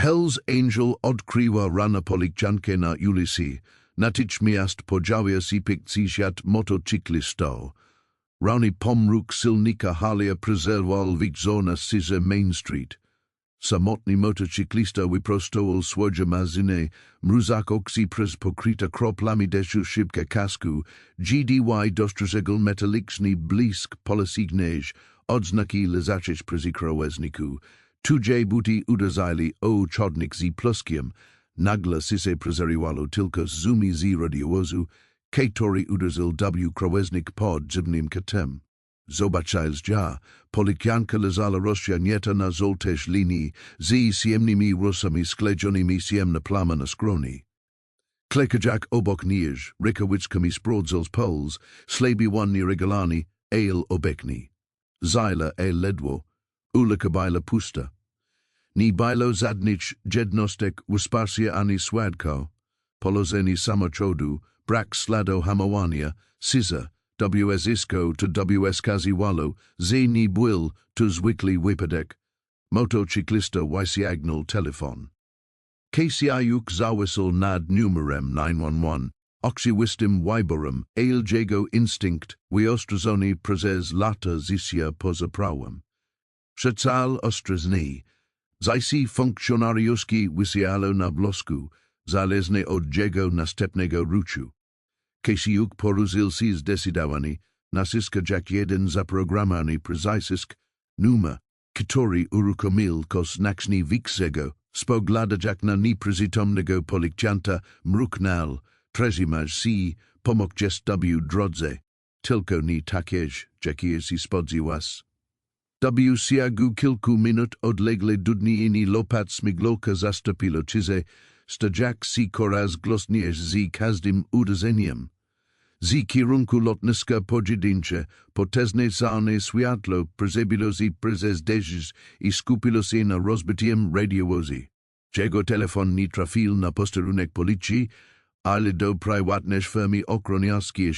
Hells Angel odkryła rana policjantkę na ulicy, natychmiast podziałia sipikcisiat motocyklistą. Rani pomruk silnika halia prezerwal widzona size Main Street. Samotny motocyklista wyprostował swoje mazyny, mruzak oksi przez pokryta kroplami deszczu szybkę kasku, GDY dostrzegł metaliczny blisk policyjnej, odznaki leżaczeć przez krowezniku. Tudzie buty uderzali o chodnik z pluskiem, nagle sice prezeriwalu tylko zumi z radiowozu, który uderzył w kroweznik pod dziwnym kotem. Zobaczyłeś, że policjantka leżała rozciągnięta na złotej linii, z ciemnymi rosami sklejonymi ciemne plamy na skroni. Klekajak obok niej, rękawiczkami sprawdzał puls, slabił nieregularnie, ale obecnie. Zajla ledwo, ulika bajla pusta. Ni bajlo zadnicz jednostek wysparcia ani swadko, polozeni samochodu, brak slado hamowania, siza, WSisko to WSkaziwalu, ni bwil to zwykli wypadek, motocyklista wysiagnal telefon. KCIuk zawisl nad numerem 911, oxywistim wyborem, jego instynkt, wyostrozony prezes lata zisia poza prawem. Przecal ostrzeżni, zaisi funkcjonariuszki wysialo na wlosku, zależnie od jego następnego ruchu. KCIuk poruszył się zdecydowany, naciska jak jeden zaprogramowany precyzysk, numer, który uruchomił ko znacznie większego, spoglądać na nieprzytomnego policjanta, mruknął, trzymać się, pomógł w drodze, tylko nie takież, jakie się spodziewas. W ciągu kilku minut odlegle dudni lopat smigloka zastąpiło cize, stajak się coraz głośniej z każdym uderzeniem. Z kierunku lotniska pojedyncze, potężne czarne światło przebiło się przez deszcz i skupiło się na rozbitym radiowozie. Jego telefon nie trafił na posterunek policji, ale do prywatnej firmy ochroniarskiej,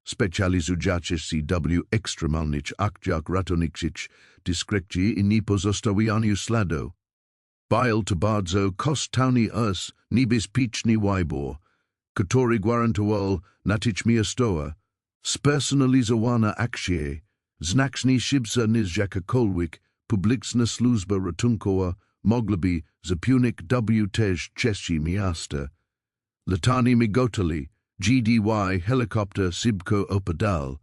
specjalizującej się w ekstremalnych akcjach ratowniczych, dyskretnie i nie pozostawianiu śladu. Był to bardzo kosztowny niebezpieczny wybór, który gwarantował natychmiastowe, spersonalizowane akcje, znacznie szybsze niż jakakolwiek publiczna służba ratunkowa mogłaby zapewnić w też części miasta. Latanie migotali, GDY helikopter szybko opadał,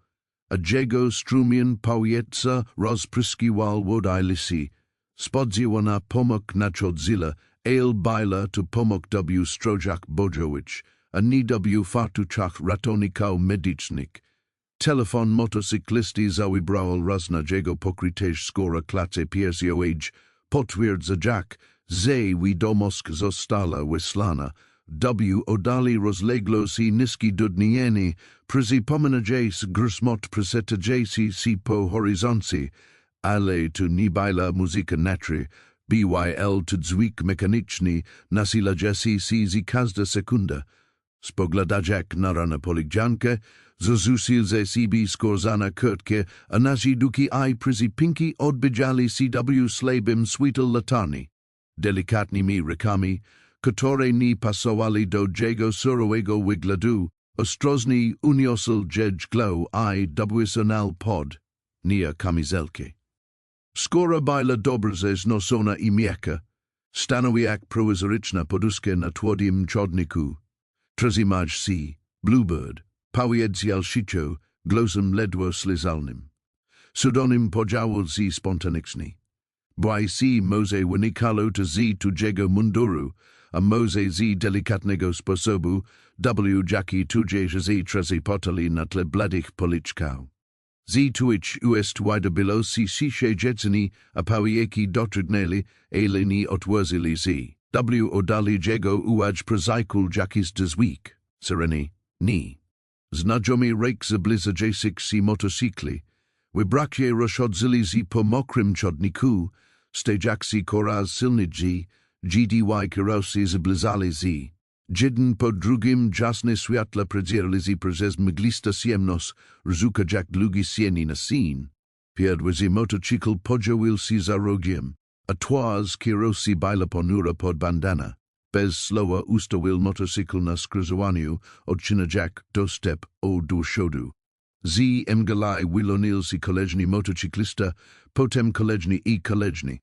a jego strumień powietrza rozpryskiwał wodę lisy, spodziewana pomok nadchodzila, ale bajla to pomok w strożach bojowych, a nie w fartuchach ratowników medycznych. Telefon motocyklisty zawibrał raz na jego pokryteż skóra klatce piersiowej, potwierdzajak, że wiadomość została wysłana. Oddali rozległo się niskie dudnienie, przypominające grzmot przesetający się po horyzoncie, ale to nie była muzyka natry, BYL to dźwięk mechaniczny, nasilający się z każda sekunda. Spoglądajak na ranę policjantkę, zarzucił ze siebie skorzane kurtkę, a nasi duki przypinki odbijali się w slabym świetle latarni. Delikatnymi rękami, które nie pasowali do jego surowego wyglądu, ostrożnie uniosł jedź glow w pod, nia kamizelki. Skóra była dobrze znoszona i miękka, stanowi jak prowizoryczna poduszka na twardym chodniku. Trzymać się, Bluebird, powiedzał sicio, głosem ledwo slizalnym. Sudonym podziałał się spontanicznie. Błaj się może wynikało to z tudzego munduru, a może z delikatnego sposobu, jaki tudzież z trzepotali na tle bladych policzkał. Z tuich ust wydobyło się ciche jedzenie, a powieki dotrudnęli, ale nie otworzyli się. Oddali jego uwag prozajkul jakiś dźwięk, syreny, nie. Znajomy rejk zbliżających się motocykli, wybraknie rozchodzili się po mokrym chodniku, stejak się coraz silniej, GDY kierowcy zbliżali się. Jeden po drugim jasne światła przedzierali się przez mglista ciemność, rozukajak długi sieni na scen. Pierwszy motocykl podzielił się za rogiem, a twas kierosi baila ponura pod bandana, bez slowa ustawil motocykl na skrzyżowaniu, odcinajak dostep o do przodu. Z mgalai wilonilsi kolejny motocyklista, potem kolejny I kolejny.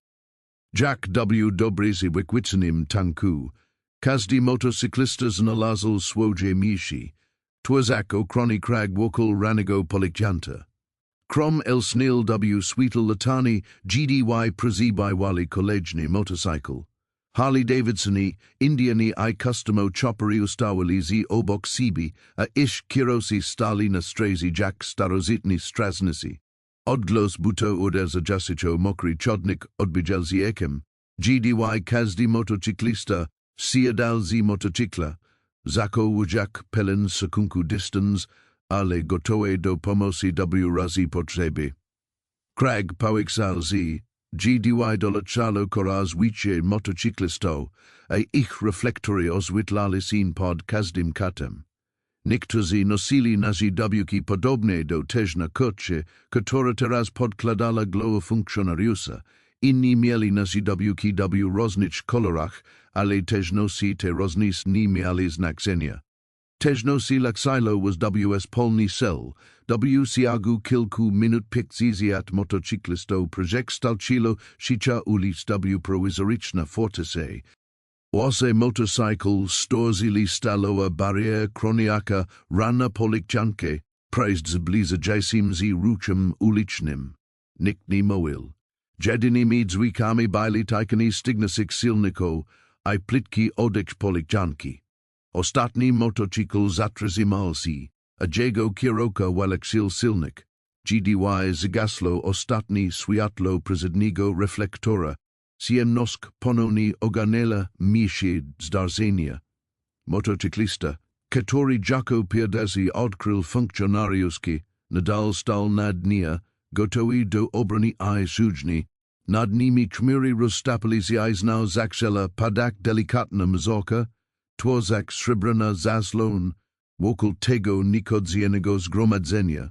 Jack W. Dobryzy wykwitnym tanku, każdej motocyklista znalazł swoje mishi, twazak ochrony krag wokół ranego policjanta. Krom el snil W. sweetel latani GDY prezybywali kolejny motocycle. Harley Davidsoni, Indiani I customo chopperi ustawili z obok sibi, a ish kierosi stali na strazy Jack starozitni strasnisi. Odglos buto uderza jasicho mokry chodnik odbijelzi ekem, GDY każdy motocyklista, siadalzi motocykla, zako wujak pelen sekunku distance, ale gotowe do pomocy W razy potrzeby. Krag pałexal z, GDY dolachalo koraz wicie motocyklisto, a ich reflektory ozwytlali sin pod każdym katem. Niektórzy nosili nazidawki podobne do też na kocie, które teraz podkładala glowa funkcjonariusza. Inni mieli nazidawki w różnych kolorach, ale też nosi te różnice nie mieli znaczenia. Też nosi laksilo was WS polny cel, siagu kilku minut pikcizjat motocyklisto projekt stalchilo życia ulic W prowizoryczna fortese. Wase motorcycle storzili stalowa barier kroniaka rana policjantkę, praised zbliza jasim z ruchem ulicznym. Nikt nie mówił. Jedynymi dźwigami byli tajkani stygnasik silniko, a plitki odek policjantki. Ostatni motocykl zatrzymał się, a jego kierowca waleksil silnik. GDY zgaslo ostatni światło przedniego reflektora. Siemnosk ponownie ogarnęła misie zdarzenia. Motocyklista, który jako pierwszy odkrył funkcjonariuszki, nadal stał nad dnia, gotowy do obrony I służni. Nad nimi chmury roztapili się znał zaksela padak delikatna mazorka, twozak srebrna zaslon, wokół tego nikodziennego zgromadzenia.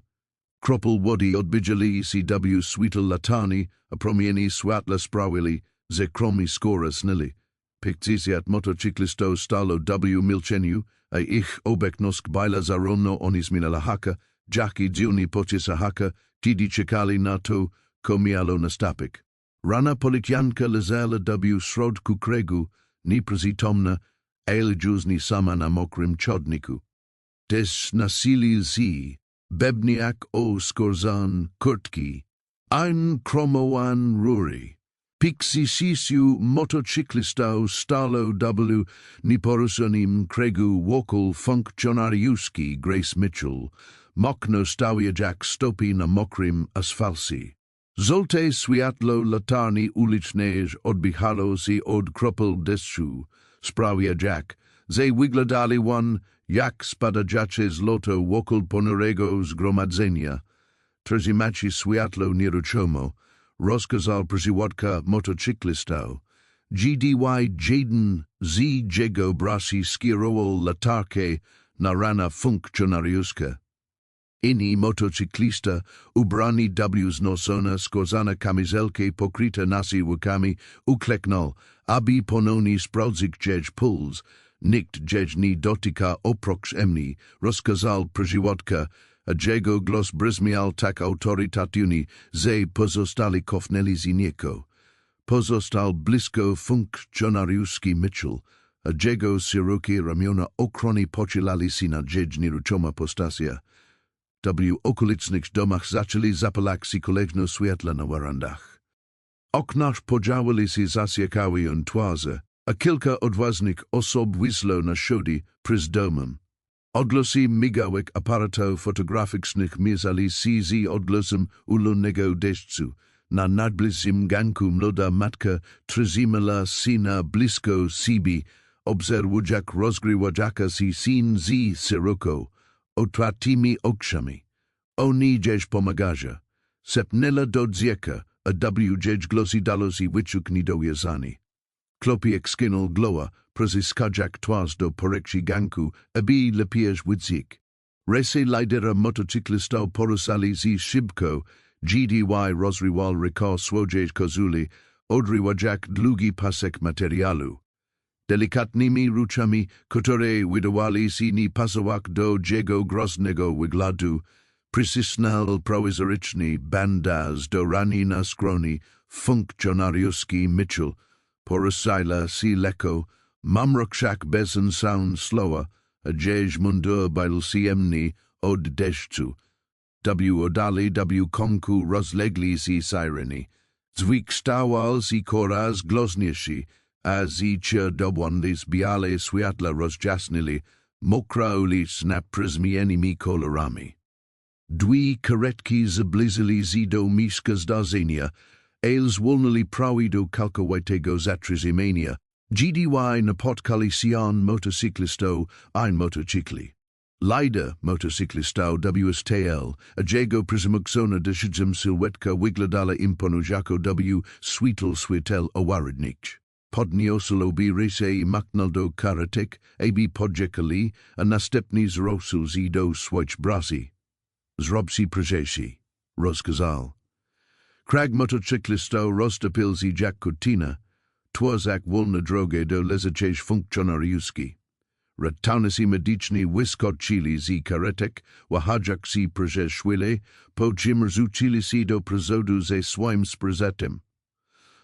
Kropel wody odbijali się W sweetel latani, a promieni światła sprawili, ze kromi skóra snili. Pikcizjat motocyklisto stalo W milczeniu, a ich obecność była zarówno onismina haka, jak I dziwnie poczucia haka, kiedy czekali na to, komialo nastapik. Rana policjantka leżała W środku kręgu, nieprzytomna, ale jużni sama na mokrym chodniku. Też nasilil się, bebniak o skorzan kurtki, ein kromowan ruri. Piksisisiu motocyklistał stalo W nieporozumieniem kręgu wokół funkcjonariuszki Grace Mitchell, mokno stawia Jack stopi na mokrym asfalcie. Złote światło latarni ulicznej odbijało się od kropel deszczu, sprawia Jack, że wyglądali jak spadacze złoto wokół ponurego zgromadzenia. Trzymacie światło nieruchomo, rozkazał przywódca motocyklistał. GDY jeden z jego braci skierował latarkę na rana funkcjonariuszkę. Inni motocyklista ubrani W znosona skórzana kamizelkę pokryta nasiłkami ukleknął, aby ponownie sprawdzić puls. Nikt nie dotyka oprócz mnie, rozkazał przywódca, a jego głos brzmiał tak autorytatywnie, że pozostali cofnęli z niego. Pozostał blisko funkcjonariuszki Mitchell, a jego szerokie ramiona ochrony pochylali się na nieruchoma postacja. W okolicznych domach zaczęli zapalać się kolejno światła na werandach. Okna podziały się zasiekały twarze, a kilka odważnych osób wyszło na schody przed domem. Odgłosy migałek aparatów fotograficznych mierzali się z odgłosem ulunnego deszczu. Na nadbliskim ganku młoda matka trzymała syna blisko siebie, obserwując rozgrywająca się syn z szeroko, otwartymi oczami. Oni gdzieś pomagają. Sepnęła do dziecka, a W gdzieś głosy dalo się wyczukni do jezani. Klopiek skinął glowa, przezyskać twarz do porekci ganku, aby lepiej widzik. Rese lidera motocyklistał porusali z szybko, GDY rozrywal reka swoje kozuli, odrywa jak długi pasek materialu. Delikatnymi ruchami, które wydawali si nie pasować do jego groznego wyglądu, przysnął prowizoryczny bandaz do rani na skroni funkcjonariuski Mitchell, porusila si lekko, mamrokrzak bezan sound slower, a jej mundur byl siemny od deszczu. Oddali konku rozlegli si sireny, zwyk stawal si coraz glosniejszy, a zicia dobłądlis biale światła rozjasnili, mokra ulic na przemienionymi kolorami. Dwie karetki zbliżyli się do miejsca zdarzenia, els wolnili prawi do kalkowatego zatrzymania, GDY napotkali się motocyklistą, ein motocykli. Leider motocyklistą WSTL, a jego przyzmuksona decyzją sylwetka wyglądała imponująco świetel owarodnicz. Podniosło rysę i machnął do karetek, aby poczekali, a następnie zrosł się do swoich braci. Zrobsi prezesi, rozkazał. Krag motocyklistą roztopil się jak kutina, twozak wolna drogę do leżaczej funkcjonariuski. Rataunasi mediczni wyskoczyli z karetek, wahadżak si prezeszwile, po czym rzucili się do przodu ze swoim sprezetem.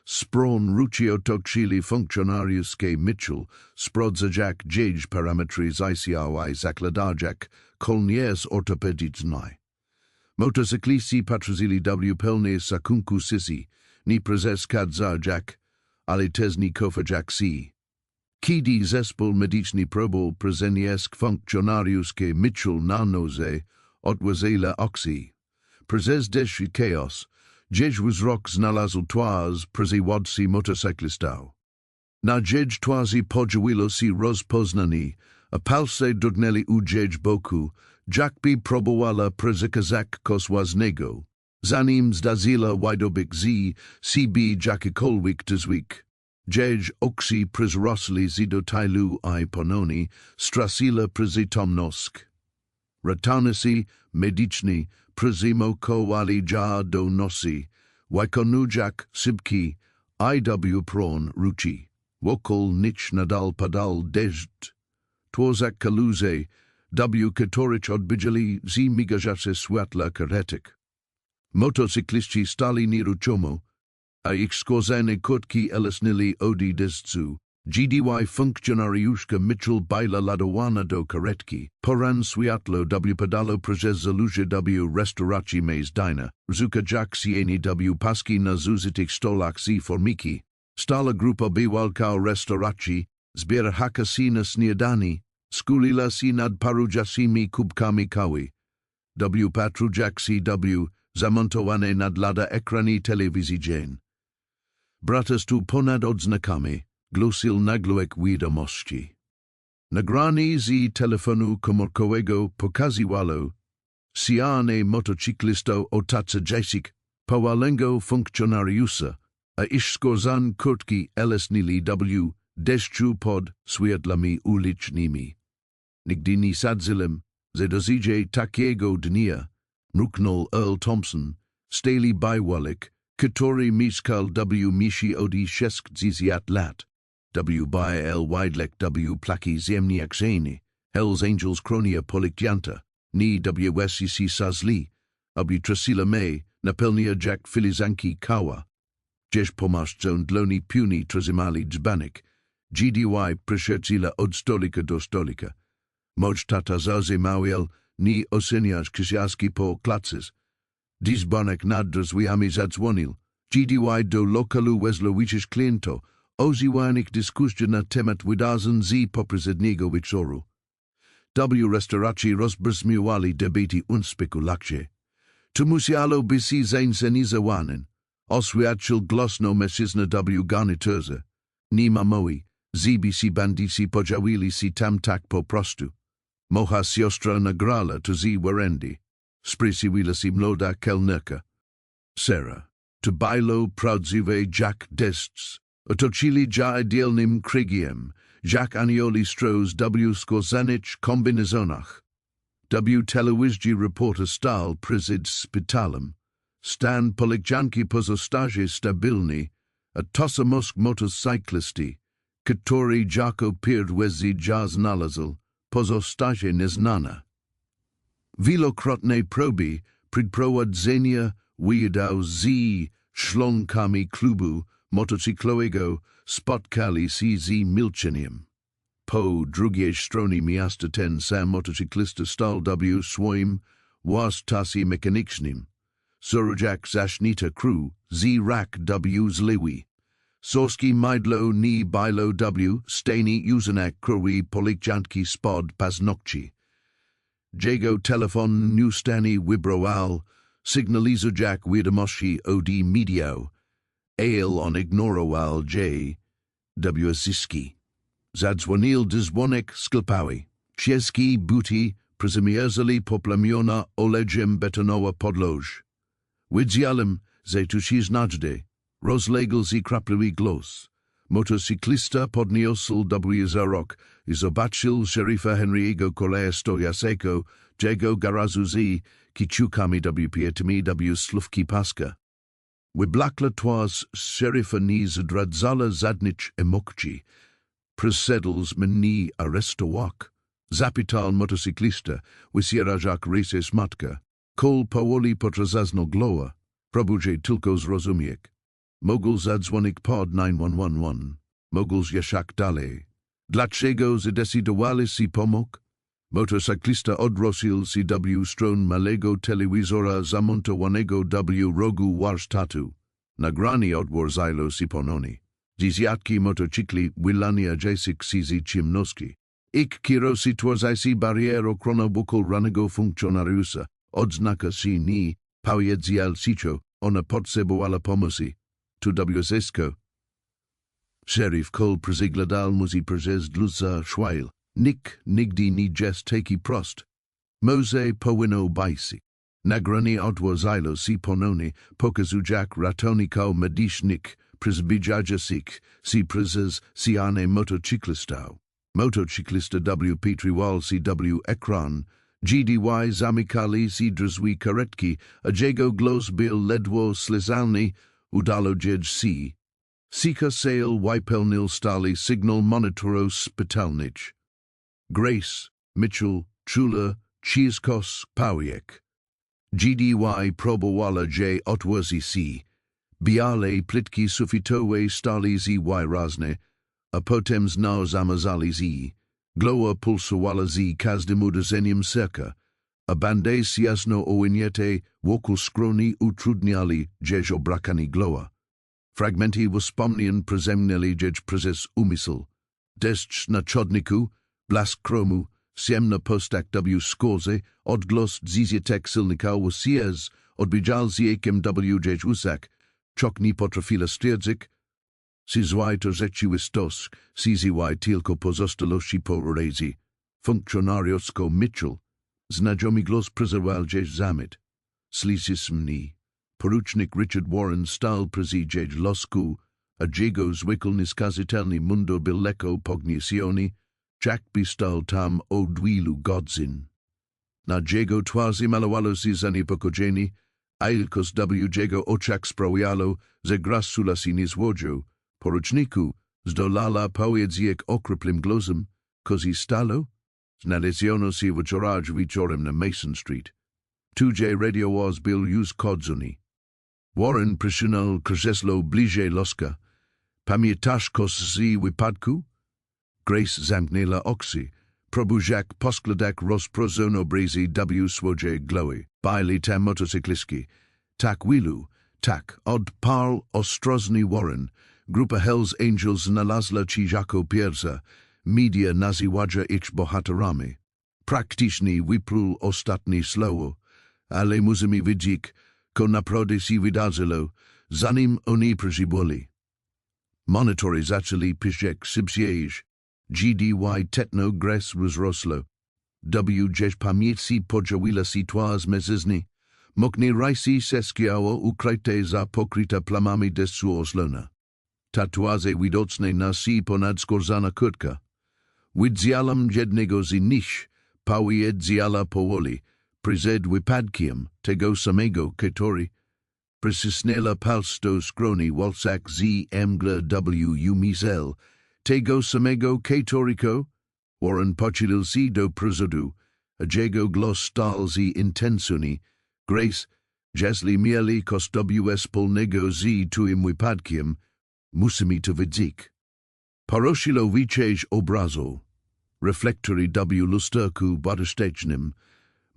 Spron ruci otoczyli funkcjonariuskie Mitchell, sprawdzajak jej parametry zajściowe zakładajak kolniers ortopedycznej. Motocykliści patrzyli pełne sakunku sisi, ni prezeskadzajak, ale też ni kofajak si. Kiedy zespół medyczny próbował prezeniesk funkcjonariuskie Mitchell na noze, odwozila oksi. Prezes deszy chaos, jej wzrok znalazł twarz przewodcy motocyklistą. Na jej twarzy pojawiło się rozpoznanie, a palce drgnęli u jej boku, jakby próbowała przekazać coś ważnego, zanim zdarzyła łajdobik z siebie jakikolwiek dźwięk. Jej oczy przerosły się do tylu I pononi, stracila przytomność. Rataunasi medyczni przyzmokowali ja do nosi, wykonując szybki IW pron ruci. Wokół nic nadal padał deszcz. Twozak kaluze, których odbijali z migające światła karetek. Motocykliści stali nieruchomo, a ich skórzane kurtki elesnili odi deszczu. GDY funkcjonariuszka Mitchell baila ladowana do karetki, poran światło padalo przez zaluże restauracji mez dina, zuka jak sieni paski na zużytych stolach z formiki. Stala grupa biwalkał restauracji, zbiera haka si na śniadani, skulila si nad parujasimi kubkami kawy. Patrujak si zamontowane nad lada ekrani telewizyjne. Bratastu ponad odznakami, głosil nagłek wiadomości. Nagranie z telefonu komórkowego pokazywało siane motocyklistą otaczających powalnego funkcjonariusza, a iż skorzan kurtki elesnili deszczu pod światlami ulicznymi. Nigdy nie sadzilem, że dosyć takiego dnia, mruknął Earl Thompson, stali bajwalik, który mieszkał misi odi 60 lat. Bl widlek plaki ziemniak zeni, Hells Angels kronia policjanta, ni wscc sazli, trasila me, napełnia jak filizanki kawa. Jeż pomaszczą dloni piuni trzymali dzbanek, GDY przeszedł od stolika do stolika. Mocz tata zazymawiał, ni oceniasz ksiaski po klaces. Dzbanek nadra z wiami zadzwonił. GDY do lokalu wezlowiczysz kliento, oziwanych dyskusja na temat wydarzeń z poprzedniego wieczoru. Restauracji rozbrzmiewali debaty unspekulacje. To musiało być zaincenizowany. Oswiadczył głośno mężczyzna garniturze. Nie mamowi, zbc bandici podziałili się tam tak po prostu. Moja siostra nagrała to z werendy. Sprysiwila się młoda kelnerka. Sarah, to bajlo prawdziwe jak deszcz. Otoczyli ja idealnym krygiem, jak anioli stroz skorzanich kombinezonach. Telewizji reporter stal przed szpitalem. Stan policjanki pozostaje stabilny, a tosamosk motocyclisti, który jako pierwszy znalazł, pozostaje nieznana. Wielokrotne próby przeprowadzenia wyjadał z członkami klubu motocyklowego spotkali się z milczeniem. Po drugiej stronie miasta ten sam motocyklista stał w swoim warsztacie mechanicznym. Surajak zasznita crew z rak w zliwi. Sorski mydlo ni bilo w stanie uzanak krowi policjantki spod paznokci. Jego telefon newstani wibrował, sygnalizujak wiadomości od medio. Ale on ignorował w zyski. Zadzwonił dzwonek sklepowy. Wszystkie buty przemierzali poplamiona olejem betonowa podłoż. Widziałem, że tu się znajdzie. Rozległ z krapliwy głos. Motocyklista podniósł wzrok i zobaczył szeryfa Henry'ego Koleja stojącego jego garażu z kciukami piętami w slówki paska. Wyblakła twarz szeryfa nie zdradzała żadnych emocji. Przyszedł mnie aresztować. Zapytał motocyklista, wysierajak rysy smatka. Kol powoli potrzasnął głowę. Próbuje tylko zrozumieć. Mogł zadzwonić pod 911. Mogł jeszak dalej. Dlaczego zdecydowali się pomóc? Motocyklista odwrócił się w stronę malego telewizora zamontowanego w rogu warsztatu. Nagranie odwróciło się ponownie. Dziesiątki motocykli wylania język z ciemności. Ich kierowcy tworzący barierę ochronę wokół rannego funkcjonariusza. Odznaka się nie powiedział sicio, ona potrzebowała pomocy. Tu zysko. Sheriff Cole przyglądał mu się przez dluza szwail. Nikt nigdy nie jest taki prost. Może powinno być. Nagranie odwróciło się ponownie, pokazujak ratownika medycznych przyzbydziaja się przez siane motocyklistą. Motocyklista wpatrywał się w ekran. GDY zamykali się drzwi karetki, a jego głos był ledwo słyszalny. Udało się. Sika sail wypełnił stali sygnał monitoro spitalnych. Grace, Mitchell, Chula, Cheeskos, Pawiek. GDY próbowała otworzyć się. Biale plitki sufitowe stali z wyraźne, a potem znowu zamazali z. Glowa pulsowała z każdym uderzeniem serca, a bandy jasno owinięte wokół skroni utrudniali obrakanie glowa. Fragmenty wspomnień przezemnęli przez umysł. Deszcz na chodniku, blask chromu, ciemna postak w skórze, odgłos dzizitek silnika łosiez, odbijal z jakiem usak, czok nie potrafila stwierdzić, Sizwaj to rzeczywistość, sizwaj tylko pozostałości po rezi. Funkcjonariuszko Mitchell, znajomy głos przyzwał zamit. Slisismni. Porucznik Richard Warren stał przy losku, a jego zwykł nieskazitelny mundo bileko pogniesioni, Jack by stał tam od wielu godzin. Na jego twarzy malowało się zaniepokojenie, a ilkos w jego oczach sprawiało, że grasula się nie złodził. Poruczniku, zdolala powiedzieć okropnym głosem, kozi stało? Znaleziono się wieczorem na Mason Street. Tudzie radiowoz był już kodzony. Warren przysunął krzesło bliżej loska. Pamiętasz kos z wypadku? Grace zamknęła oczy. Probujak poskładak rozprozono brazy w swoje głowy. Bajli tam motocyklistki. Tak wielu, tak, odparł ostrożny Warren. Grupa Hells Angels znalazła ci jako pierwsza. Media nazywają ich bohaterami. Praktycznie wypluł ostatnie słowo, ale musimy wiedzieć, co naprawdę się wydarzyło, zanim oni przybyli. Monitory zaczęli pisać szybciej. GDY tetno gres rozrosło. W pamięci pojawiła się twarz mężczyzny. Mokne rysy seskiało ukryte za pokryte plamami deszczu oslona. Tatuaże widoczne na si ponad skorzana kurtka. Widziałem jednego z nich, powiedziała powoli, przed wypadkiem tego samego, który Precisnela palsto skroni walsak z emgla w umisel, tego samego katoriko, Warren pochilil si do prozodu, a jego glos stal z intensuni, grace, jasli mieli kos ws polnego z tuim wypadkiem, musimy to widzik. Paroshilo wichej obrazo, reflektory w lusterku badostecznym,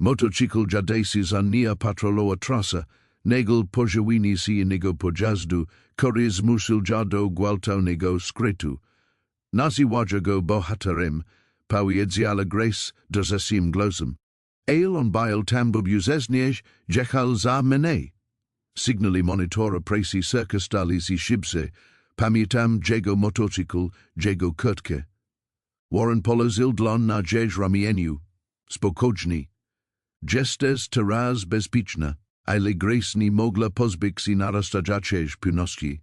motocykl jadesi za nia patroloa trasa, negel pojawini si inego pojazdu, koryz musil jado gwałtownego skretu. Naziwaja go bohaterem, pawiedzala grace dozesim glosem. Ale on bile tambub uzesniej, jechal za mene. Signali monitora presi circustali si shibse, pamiętam jego motocykl, jego kurtkę. Warren polozil dlon na jej ramieniu, spokojni. Gestes teraz bezpieczna, ale grace ni mogla pozbyć si narastajaczej puności.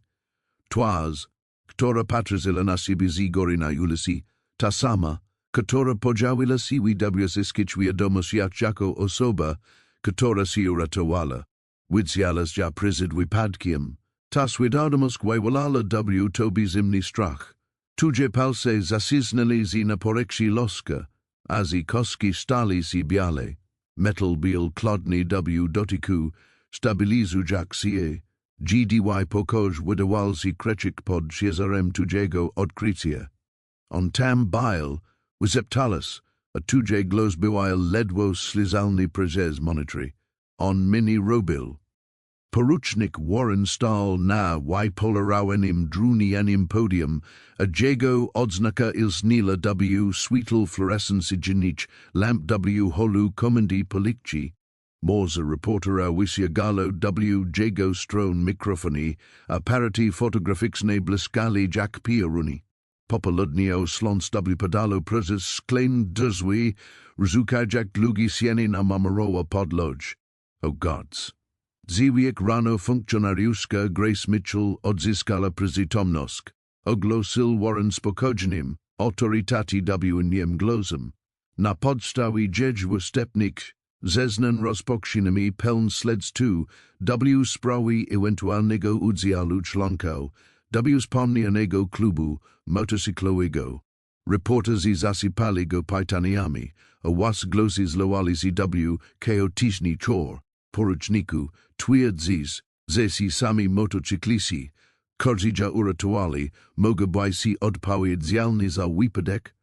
Twas, która patrzyła na siebie z góry na ulicy, ta sama, która podziawiła siły zyskić wiadomość jako osoba, która się uratowała. Widziała ja przed wypadkiem. Ta świadomość gwałala w tobie zimny strach. Tuje palce zasisnęli z na porekshi loska, a z koski stali si biale. Metal bil klodny w dotyku, stabilizujak sie. Gdy pokoj wydawal si kreczek pod ciężarem tujego odkrycia. On tam bile, wyzeptalas, a tuje glos bywail ledwo slizalny prezes monetary. On mini robil. Porucznik Warren stal na polarawanym drunianim podium, a jego odznaka ilsnila w sweetle fluorescencyjnych lamp w holu komendy policyi. Morza reportera wysiagalo w jego stron mikrofoni, aparaty fotograficzne bliskali jak pioruni. Popoludnio slons w padalo prezes sklein drzwi, rozukajak długi sieny na mamarowa podlodź. Oh gods! Ziwiek rano funkcjonariuszka Grace Mitchell odzyskala przytomność. Ogłosil Warren spokojnym, autoritati w niem glosem. Na podstawie dziećw stepnik, zeznan rozpocznami pełn śledztw w sprawie ewentualnego udziału członków w wspomnianego klubu motocyklowego. Reporterzy zasypali go pytaniami, a was głosy zloali w chaotyczny czor. Poruczniku, twierdzisz, że si sami motocykliści, którzy uratowali, mogą si odpowiedzialni za wypadek?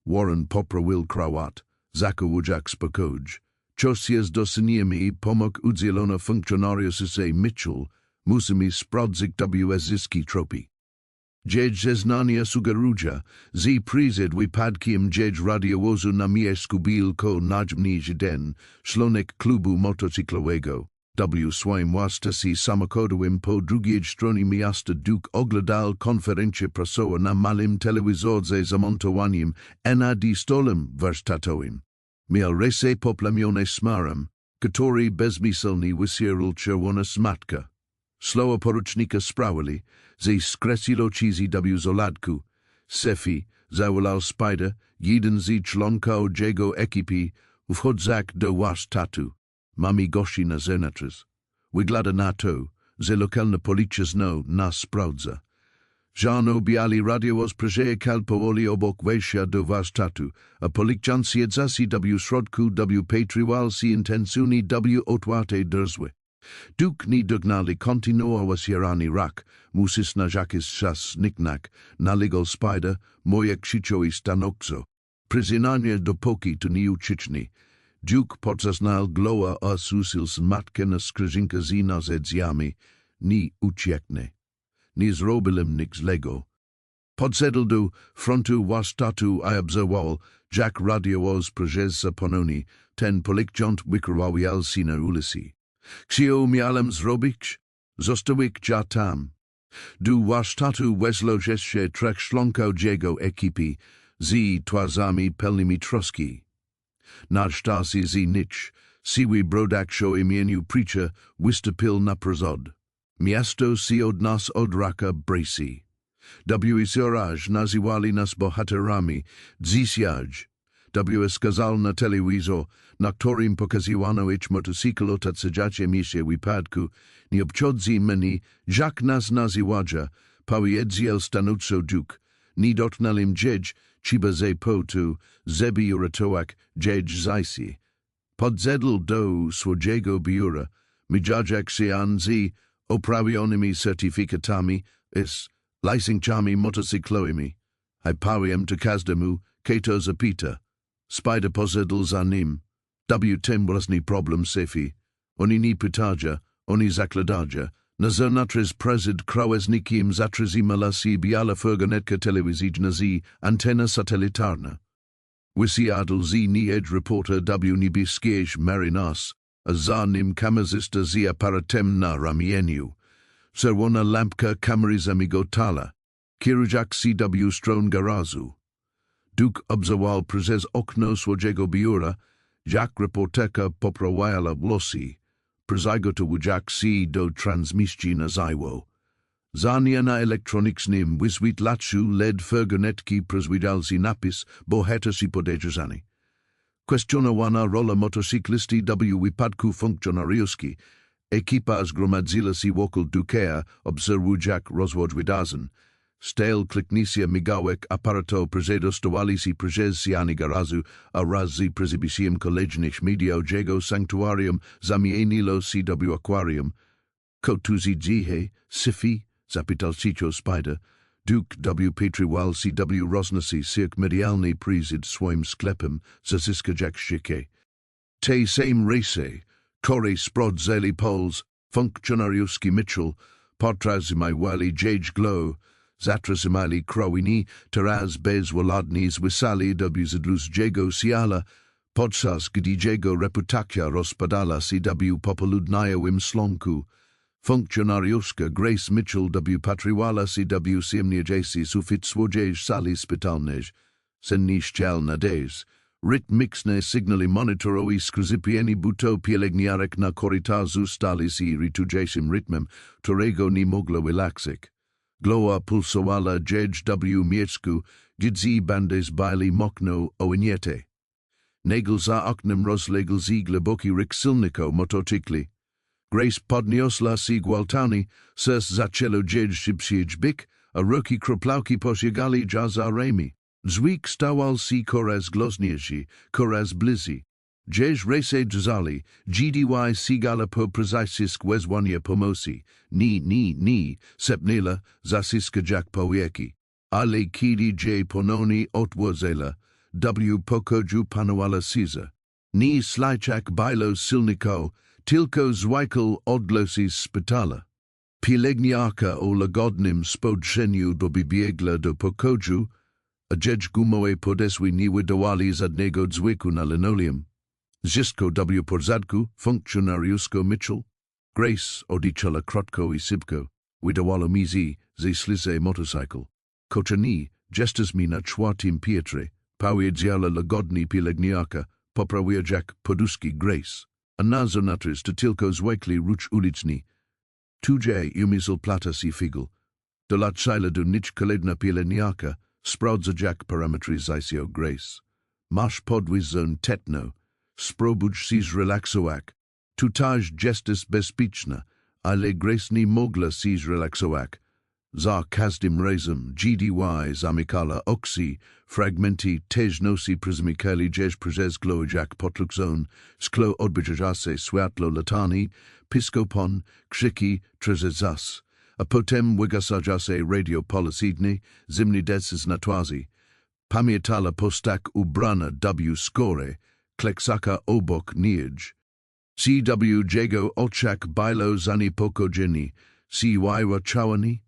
Warren poprawił krawat, zakowujak spokojnie. Coś jest doceniamy pomog udzielona funkcjonariusze Mitchell, musimy sprawdzić zyski tropy. Jej zeznania sugerują, że przed wypadkiem jej radiowozu na miejscu był najmniej jeden członek klubu motocyklowego. W swoim własności samochodowym po drugiej stronie miasta Duke oglądał konferencję prasową na malym telewizorze zamontowanym nad stolem warsztatowym. Miał ręce poplamione smarem, który bezmyślnie wysierał czerwona smatka. Słowa porucznika sprawili, że skreśliło cizy w zoladku. Sefi, zawołał Spider, jeden z członków jego ekipy, wchodzak do warsztatu. Mamy gości na zewnątrz. Wygląda na to, że lokalna policja nas sprawdza. Żano biali radiowoz przejechał powoli obok wejścia do warsztatu, a policjant siedzący w środku patrywał si intensywnie w otwarte drzwi. Duke ni dognali kontynuował sierany rak, musis na jakieś czas niknak, nalegal Spider, moje krzyczowi stanokzo. Przyznanie dopóki to nie ucieknie. Duke podzaznal gloa a susil matkę na skrzynkę z narzędziami, nie ucieknie. Nie zrobiłem nic złego. Podszedł do frontu warsztatu i obserwował, jak radiowoz przejeżdża ponownie, ten policjant wykrywał się na ulicy. Ksio miałem zrobić? Zostawić ja tam. Do warsztatu wezlo jeszcze trzech członków jego ekipy, z twazami pełnymi troski. Na szczęście z nic, siły brodak o imieniu preacher wystąpił na prozod. Miasto si od nas odraka bresi. W Izraż nazywali nas bohaterami, dzisiaj. W skazal na telewizor, na którym pokazywano motocyklo tadzyjacie misie wypadku, nie obchodzi mnie, jak nas nazywaja, powiedzał stanowczo Duke, nie dotknąłem dziedź, chiba ze potu, zebi uratołak, dziedź zajsi. Podzedł do swojego biura, mijajak się anzi, oprawionymi certyfikatami, licensjami motocyklowymi. Powiem to każdemu, kto zapyta. Spider poszedł za nim. Tym własny problem sefi. Oni nie pytaja, oni zakładaja. Na natrz prezyd krawężnikiem zatrzymala się biała furgonetka telewizyjna z antena satelitarna. Wysiadł z niej reporter W niebieskiej marynarz, a za nim kamerzysta z aparatem na ramieniu. Czerwona lampka kamery zamigotala. Kierunek CW stron garażu. Duke obserwował przez okno swojego biura, jak reporterka poprawiała włosy. Przygotował się do transmisji na żywo. Zania na elektronicznym wyświetlaczu LED furgonetki przywidział się napis bohater si podejrzany. Kwestionowana rola motocyklisty W wypadku funkcjonariuszki. Ekipa zgromadzila się wokół Dukea, obserwując rozwój wydarzeń. Stel kliknięcia migałek aparatu prezydostowali się przez siany garażu, a raz z prezybicjem kolejnych mediowego sanktuarium zamienilo się W akwarium. Kotuzi dzihe, syfi, zapytał Cicho Spider. Duke W Petriwal się W roznosi cyrk medialny przed swoim sklepem, zazyskać szykę. Te same race, które sprodzili Pols, funkcjonariuszki Mitchell, podtrzymywali dziedź glow, zatrzymali Crowini, teraz bez ładni zwisali do zedluskiego siala, podczas gdy jego reputacja rozpadala się W popoludniowym slonku. Funkcjonariuszka Grace Mitchell W patrywała się W siemniadziesi sufit swojej sali spitalnej, sen niszczal nades. Rytmiczne sygnali monitorowi skryzypieni buto pielęgniarek na korytarzu stali się rytującym rytmem, którego nie mogła wylaksik. Glowa pulsowała dziedź W miecku, gdy bandy zbili mokno owiniete. Nagel za oknem rozległ się głęboki ryk silnika motocykli. Grace podniosła się gwałtownie, ses zaczęło dziedź szybciej bieg, a ruki kroplałki posiegali za remi. Dźwięk stawał się coraz głośniejszy, coraz bliżej. Dziś race dzali, GDY sigala po przycisk wezwania pomocy. Ni, sepnila, zaciskać powieki. Ale kiedy J ponownie otworzyła, W pokoju panowała cisza. Ni slajczak bilo silniko, tylko zwykł odgłosy szpitala. Pielęgniarka o łagodnym spojrzeniu dobiegła do pokoju, a dziedź gumowe podesły nie wydawali żadnego dźwięku na linoleum. Wszystko W porządku, funkcjonariuszko Mitchell. Grace odichala krótko i szybko, wydawała mizi ze ślize motorcycle. Kochani, jestem mi na czwartym piętrze, powiedziała łagodnie pielęgniarka, poprawiając poduszki Grace. A na zonatrys to tylko zwykły ruch uliczny. Tudzie umysł plata si figl. Dolatczyla do nic kolejna pielęgniarka, sprawdzać parametryzację Grace. Masz podwyższony tetno, spróbudź się zrelaksować. Tutaj jesteś bezpieczna, ale Grace nie mogła się zrelaksować. Za każdym razem GDY zamykala oczy, fragmenty też nosi przymykali dziś przez glow potlukzon, sklo odbijające światło latarni, piskopon, krzyki, trzezas. A potem wygasające radio policyjne, zimny decy na twarzy. Pamiętala postak ubrana W skóry, kleksaka obok nij. CW jego oczak bilo zanepokojeni, CY czałani.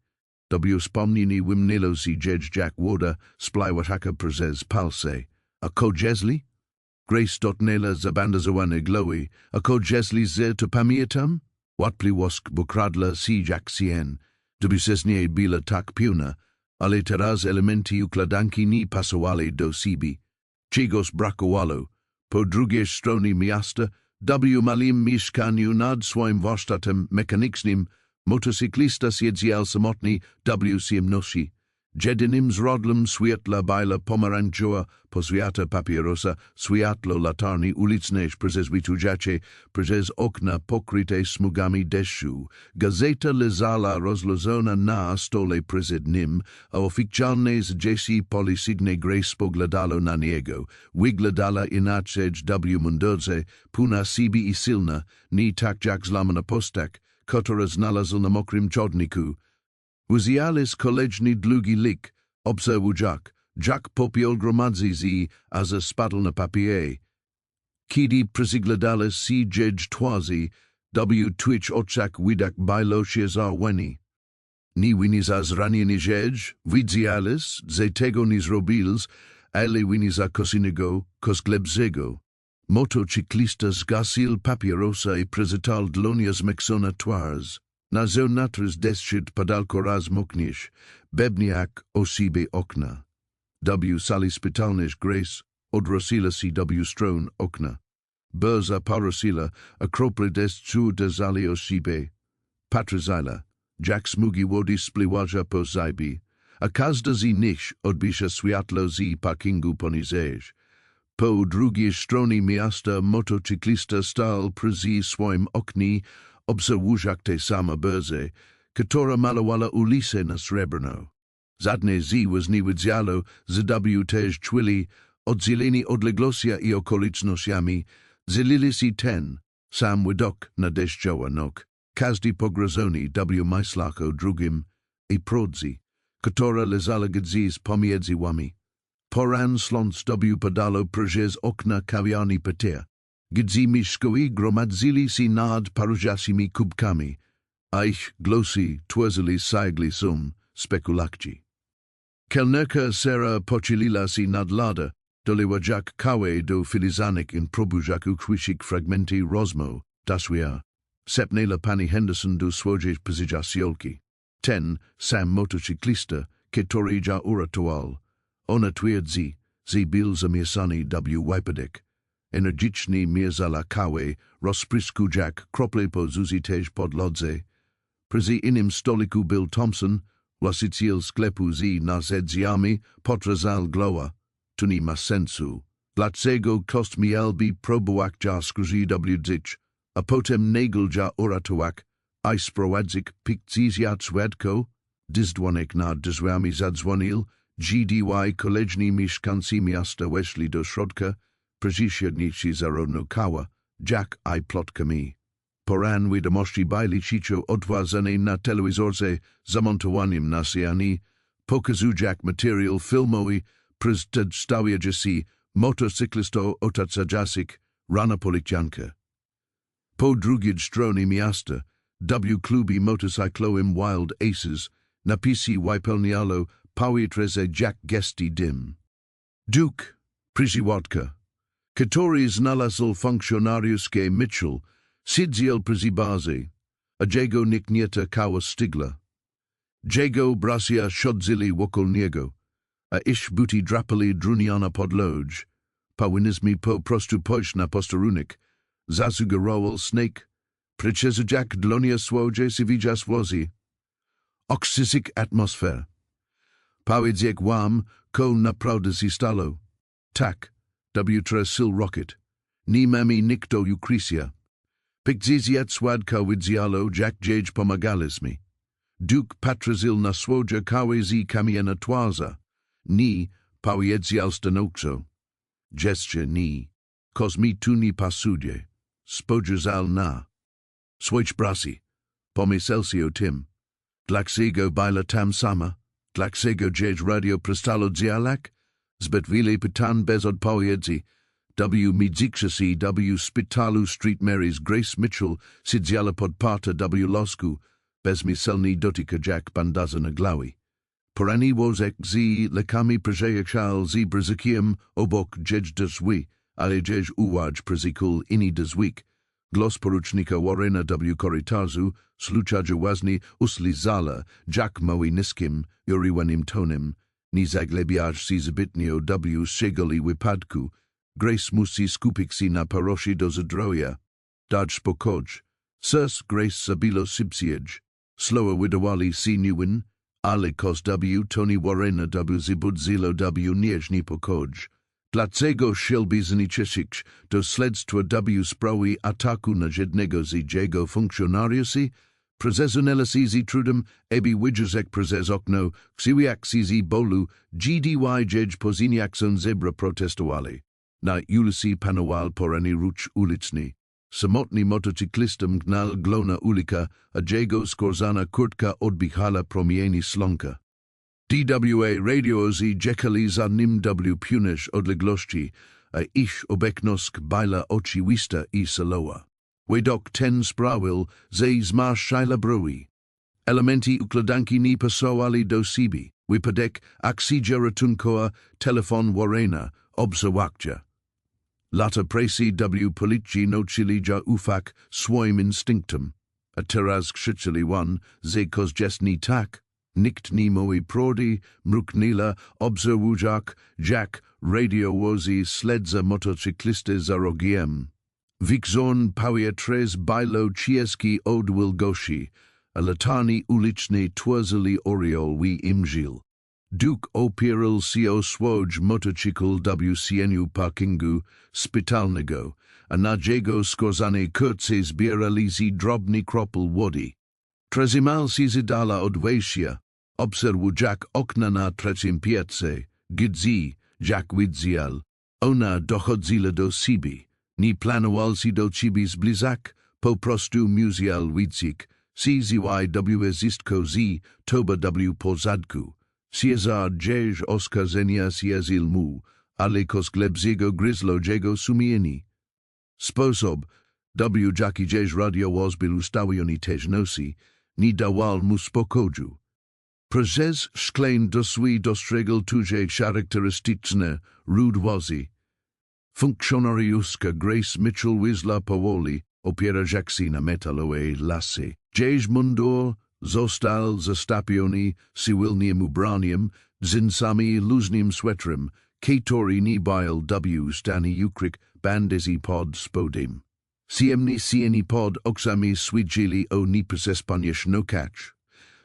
W wspomnieni wymnilo si dziedź woda, splajwataka przez palce. A kodzesli? Grace dotnela zabandazowane glowy, a kodzesli ze to pamiętam? Łatwy wosk bukradla si sien, dobisesnie bila tak piuna, ale teraz elementy układanki nie pasowali do siebie. Czegos brakowało. Po drugiej stronie miasta W malim mieszkaniu nad swoim warsztatem mechanicznym motocyklista siedział samotny W ciemności. Jedynym zrodlem światła była pomarańczowa poswiata papierosa, światło latarni ulicznej przez wytłumacze przez okna pokryte smugami deszczu. Gazeta leżała rozlożona na stole przed nim, a oficjalne zdjęcie policyjne grę spoglądało na niego. Wyglądała inaczej w mundurze, puna sibi i silna, nie tak jak złamana postak, która znalazł na mokrym chodniku. Uzialis kolejny długi lik, obserwu Jack popiel gromadzi a ze spadł na papier. Kiedy przyglądali si jedź twarzy, twitch oczak widak bajlo się zarweni. Ni wini za zranieni jedź, widzialis, ze tego ni zrobils, ale wini za kosinego, kosglebzego. Motocyklista zgasil papierosa i prezental dłonia zmęczona twarz. Na zonatrs deszczyt padalko raz moknisz, bebniak o siebie okna. Sali spitalnisz grace, odrosila si stron okna. Berza parosila, akrople deszczu dezali o siebie. Patrazila, Jack smugi wodi spliwaja po zajbi. A każda z nich odbisza światło z parkingu ponizej. Po drugiej stronie miasta motocyklista stał przy swoim oknie, obserwując te same berze, która malowała ulicę na srebrno. Zadnie z was nie widziało, że też czuli oddzieleni odległości i okolicznościami, dzielili się ten sam widok na deszczowy nok. Każdy pogrozony myślał o drugim i prodzy, która leżała gdzieś pomiędzy wami. Poran sląc padalo przez okna kawiarni petir. Gdzie mieszkali gromadzili się nad paróżasimi kubkami, a ich głosy tworzyli sajgli spekulakci. Kelnerka sera pochylila się nad lada, doliła Jack kawę do filizanek in próbujak uchwycić fragmenty rozmów, daswia. Sepnęła pani Henderson do swojej pozycjolki. Ten sam motocyklista, który ja uratował. Ona twierdzi, że był zamieszany wypadek. Energicznie mierzala kawę, rozprysku Jack krople po zuzi też podlodze. Przy innym stoliku Bill Thompson, właściciel sklepu z narzędziami, potrazal glowa. To nie ma sensu. Dlaczego kost miałby próbować ja skrzydłować, a potem negel ja uratować, a sprowadzić pikcizjat słodko? Dzwonek na drzwiami zadzwonił, GDY kolejni mieszkanci miasta weszli do środka, Przysiednici zarodno kawa, Jack i plotkami. Poran wiadomości byli cicho odwadzeni na telewizorze zamontowaniem na siani, pokazu Jack material filmowy przedstawiający się motocyklisto otaczających rana policjantkę. Po drugiej stronie miasta, klubi motocyklowym Wild Aces, napisy wypełniało powietrze Jack gesti dim. Duke, przysiładka. Który znalazł funkcjonariuskie Mitchell, siedział przy bazie, a jego niknięta kała stygla. Jego bracia chodzili wokół niego, a ich buty drapali druniana podlodź. Powinniśmy po prostu pójść na posterunek, zasugerował Snake, przecież Jack dłonia swoje si widział wozi. Oxyzyk atmosfer. Powiedzek wam, ko naprawdę si stało. Tak. Sil rocket. Ni mami nikto ukrycia. Pikzizjat sładka widzialo Jack Jage pomagalismi. Duke patrazil na swoja kawezi kamiena twarza. Ni powiedzał stanowczo. Gesture ni. Kosmi tu ni pasudje. Spojrzał na. Switch brasi. Pomyślał się o tym. Dlaczego baila tam sama? Dlaczego Jage radio prestalo dialak? Zbyt wiele pytań bez odpowiedzi. Midzikrzasi Spitalu Street Marys Grace Mitchell siedziała pod parta losku, bezmyselnie dotyka Jack bandaza na glawi. Porani wozek z lekami przyjechał z Brazykiem obok Jedź drzwi, ale Jedź uwaj przezykul inni drzwik. Głos porucznika Warrena korytarzu, sluchadza ważny uslizala, Jack mały niskim, juriwanym tonem, ni zaglebiać si zbytnio szczegoli wypadku, Grace musi skupić się na paroshi do zdrowia. Dać spokoj. Grace zabilo sibsiedź. Slower wydawali si niwin, ale kos w Tony Warrena w zibudzilo w nieżni pokodź. Dlaczego szelby zniczesik do śledztwa w sprawie ataku na jednego z jego funkcjonariuszy? Prezesonelasi z trudem, ebi widżek prezes okno, ksiwiaksi z bolu, gdy jedź poziniakson zebra protestowali. Na ulicy panowal porani ruch uliczny. Samotny motocyklistom gnal glona ulika, a jego skorzana kurtka odbichala promieni slonka. DWA radiozy czekali za nim w punish odległości, a ich obecność była oczywista I celowa. Wedok ten sprawil ze zmarszajla brui. Elementi układanki nie pasowali do siebie. Wypadek akcja ratunkowa, telefon Warrena, obserwacja. Lata presi w policji nauczyli ja ufak swoim instynktom. A teraz krzyczeli ze kozjesni tak. Nikt nie moi prodi, mruknila, obserwujak, jak radiowozy śledza motocyklisty za rogiem. Wikzon powietrze bajlo cieski od wilgosi, a latarni uliczne tworzyli oriol wi imżil. Duk opierał się swój motocykl w sieniu parkingu spitalnego, a na jego skorzane kurtce zbierali z drobny kropel wody. Trzymal się z od wejścia, obserwujak okna na trzecim piętrze, gdy jak widział, ona dochodziła do siebie. Nie planował się do ciebie zblizak, po prostu musiał widzieć, CZYW zistko z toba w pozadku. Cezar dzież oskarżenia się z ilmu, ale kos glebziego gryzlowego sumieni. Sposób, jaki dzież radio był ustawiony też nosi, nie dawał mu spokoju. Prezes szklen dosły dostrzegł tuże charakterystyczne rudwozy. Funkcjonariuska Grace Mitchell wizla powoli, opiera się na metalowej lasy. Dzież mundur został zastapiony cywilnym ubraniem, zinsami luźnym swetrem, który nie był w stanie ukryć bandezy pod spodem. Ciemni pod oksami świdczyli o nieprzespaniecznokacz.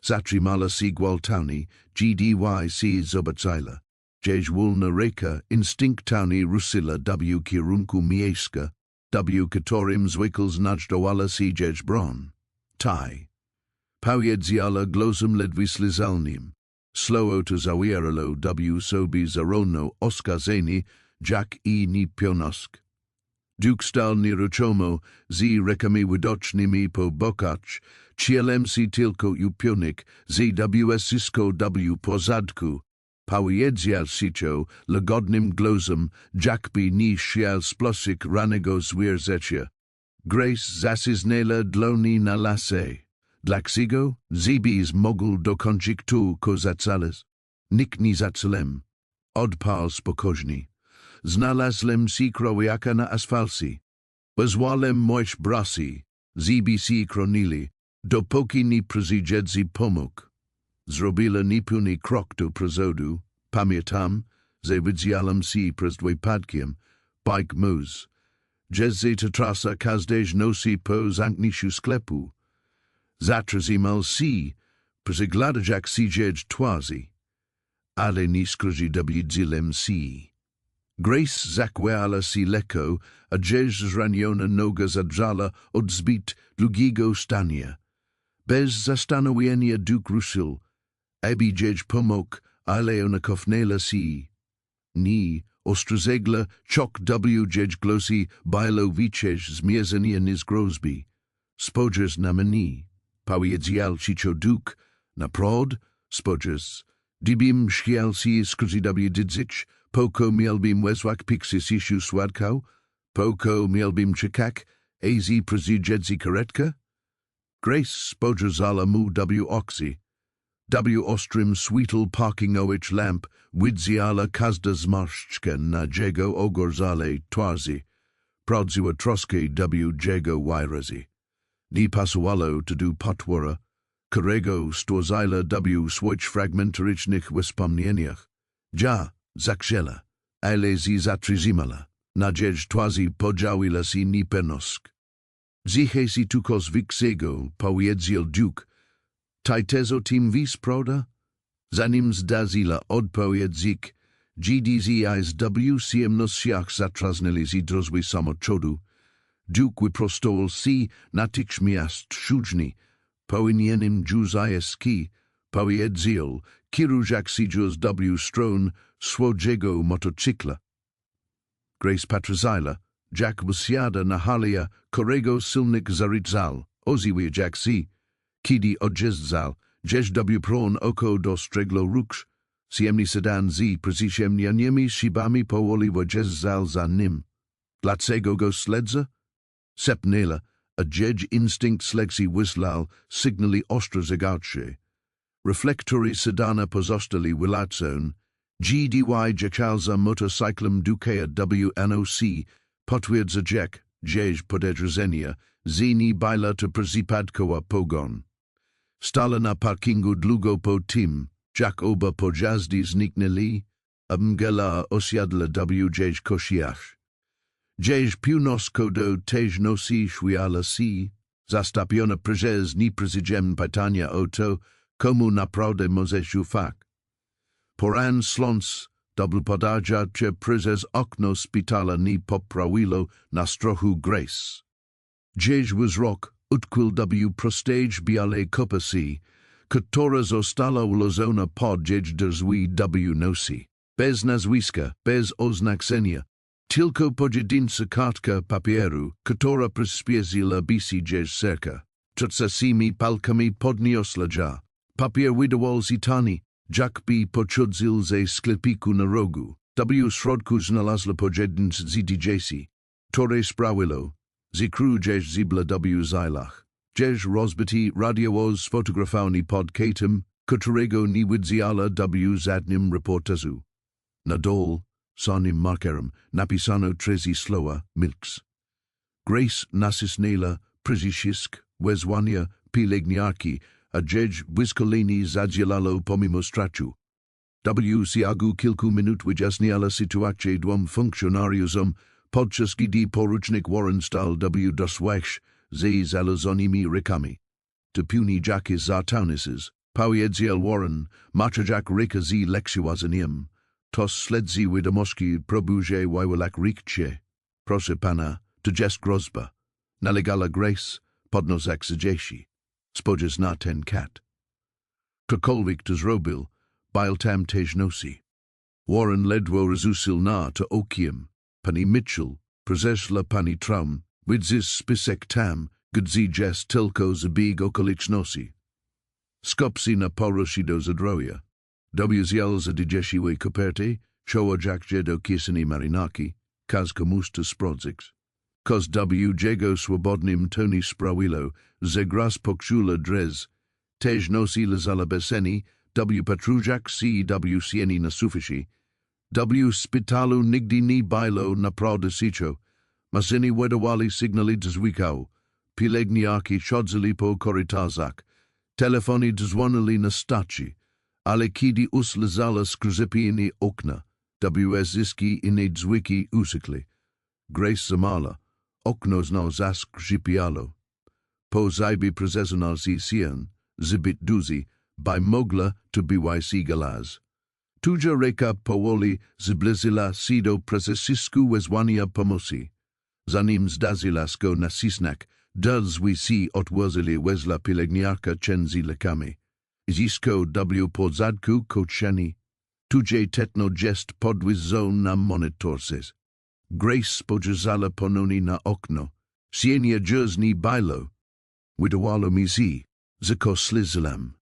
Zatrzymala się gwałtownie, gdy się zobaczyła. Dzież wolna ręka instynktownie ruszyła w kierunku miejska, w którym zwykł znajdowała się dzież broń. Taj. Powiedziała głosem ledwie slizalnym. Slowo to zawieralo w sobie zarówno oskarżenie, jak I niepewność. Duk stał nieruchomo, z rękami widocznymi po bokach, cielem się tylko upionik, z wszystko w pozadku. Powiedział sicio lagodnym głosem, jakby nie chciał splosić ranego zwierzęcia. Grace zacisnęła dłoni na lasy. Dlaczego? Zibis mogł dokończyć tu, co zaczęłaś. Nikt nie zaczęłem. Odparł spokojnie. Znalazłem sikrowiaka na asfalcie. Wezwałem moich braci. Zibis chronili, dopóki nie przyjdzie pomógł. Zrobila niepełny krok do przodu. Pamiętam, że widziałem się przed wypadkiem. Bike mus. Że ta trasa każdej nosi po zamknięciu sklepu. Zatrzymał się, przyglądać jak się dzieje twarzy. Ale nie skrzydłem się. Grace zakłała się lekko, a dzież zraniona noga zadrzała od zbyt długiego stania. Bez zastanowienia Duk ruszył, aby dzież pomógł, ale ona cofnęła się. Nie, ostrzegła, czok w dzież głosy było widzieć zmierzenie z grozby. Spojrzysz na mnie. Powiedział sicio Duk, naprod, spojrzysz. Dibim chciał się skrzydwić, poko miałbym wezwać piksis issue sładką, poko miałbym czekać, z przyjdzie karetka? Grace spojrzała mu w oczy. W ostrym świetle parkingowich lamp widziała każda zmarszczka na jego ogorzałej twarzy. Prowadziła troskę w jego wyrazy. Nie pasowało to do potwora, którego stworzyła w swoich fragmentarycznych wspomnieniach. Ja, zakrzela, ale się zatrzymała. Na dzież twarzy podziawiła się niepewność. Ziche si tu kos wiksego, powiedział Duk. Tajtezo tim vis, prawda? zanim zdazila odpowiedzik, GDZISW ciemnościach zatrasnęli rozwój samochodu, Duke wyprostował si natychmiast sztuczny, powinienem Juzajewski, powiedzil, kierunek z W stron swojego motocykla. Grace patrzyła, jak wysiada na halia, którego silnik zarydzał, oziwie jak si, kiedy odjeżdżał, gdzieś W pron oko dostrzegło ruch, ciemny sedan z przyciemnionymi szybami powoli wyjeżdżał za nim. Dlaczego go śledza? Sepnęła, a dziś instynkt selekcji wyslał sygnali ostrzegawcze. Reflektory sedana pozostali wylecą, GDY jachalza motocyklem Duke'a WNOC, potwierdza jak, dziś podejrzenia, zini baila to przypadkowa pogon. Stala na parkingu długo po tym, jak oba pojazdy zniknęli, a mgła osiadła W dziś kościach. Dziś półnosko do tej nocy szwiala si, zastawiona przez nieprzyziem pytania o to, komu naprawdę możesz ufać. Poran slons, podarza cię przez okno szpitala nie poprawiło nastroju Grace. Dziś wzrok utkwił W prostage białej kopasy, która została ułożona pod dziś drzwi W nosi. Bez nazwiska, bez oznaczenia, tylko pojedyncza kartka papieru, która przyspieszyła bisi dziś serka. Trzecimi palkami podniosła ja. Papier wydawal zitani, jakby pochodził ze sklepiku na rogu. W środku znalazła pojedyncze zdjęcie, które sprawiło, że dziś zibla W zajlach. Dziś rozbity radiowoz sfotografowany pod katem, którego nie widziała W zadnim reportażu. Na dole, sonim markerem, napisano trzeci słowa, milks. Grace nacisnęła przycisk wezwania pielęgniarki, a dziś błyskawicznie zadziałało pomimo strachu. W ciągu kilku minut wyjaśniała sytuację dwóm funkcjonariuszom, podczas gdy porucznik Warren stał W dosłach ze zalezonymi rękami. To pełni jaki zartaunisys, powiedział Warren, macie jak ręka z lekcjowaniem. To śledzi wiadomości probuje wajwalak rikcie. Proszę pana, to jest groźba. Nalegala Grace, podnosak zdzieci. Spojrzeć na ten kat. Ktokolwiek to zrobił, bail tam tej nocy. Warren ledwo rozrzucił na to okiem. Pani Mitchell, przeszła pani traum, widzisz spisek tam, gdzie jest tylko zbieg okoliczności. Skopsi na poruszi do zdrowia. W zjel za dziesiłej koperty, showa jak do kieseni marynarki, kaz komuś to sprawdzić. Kos W jego swobodnym toni sprawiło, że gras pokczula drez, tej nocy lezala beseni, W patrujak si W sieni na sufishi, W spitalu nigdy nie bailo naprawdę sicho, masini wedawali signali dzwikał, pielęgniarki chodzili po korytarzach, telefony dzwonili na stacji, ale kiedy uslezala skrzypienie okna, W zyski inne dzwiki usikli. Grace zamala, okno znał zaskrzypialo. Po zajbie prezesunal si sien, zbyt duzi, by mogla to BYC galaz. Tuja reka powoli zbliżyła się do prezesisku wezwania pomocy. Zanim zdazilasko na sisnak, drzwi się otworzyli wezla pielęgniarka ciędzy lekami. Zisko W po zadku koczeni. Tuje tetno jest podwiedzą na monitorses. Grace spojrzała ponownie na okno. Sienia jersni bailo. Wydawało mi się, że koślizelam.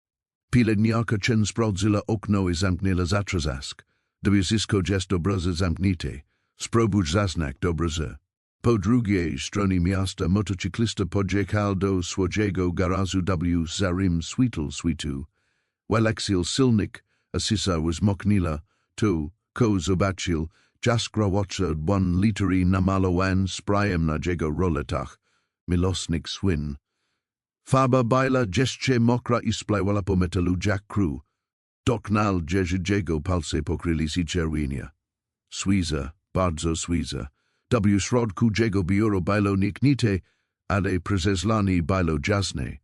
Pielęgniarka cię sprawdziła okno i zamknęła zatrzask. Wszystko jest dobrze zamknięte. Spróbuj zasnak dobrze. Po drugiej stronie miasta motocyklista podjechał do swojego garażu W zarim switu. Weleksił silnik, a sisa wzmoknila, to, ko zobaczył, jaskrawocza 1 litry namalowan sprayem na jego roletach. Milosnik swin. Farba baila jeszcze mokra i splewała po metalu jak kru. Doknal jego palce pokryli się czerwienia. Swiza, bardzo swiza. W środku jego biuro bailo niknite, ale prezeslani bailo jasne.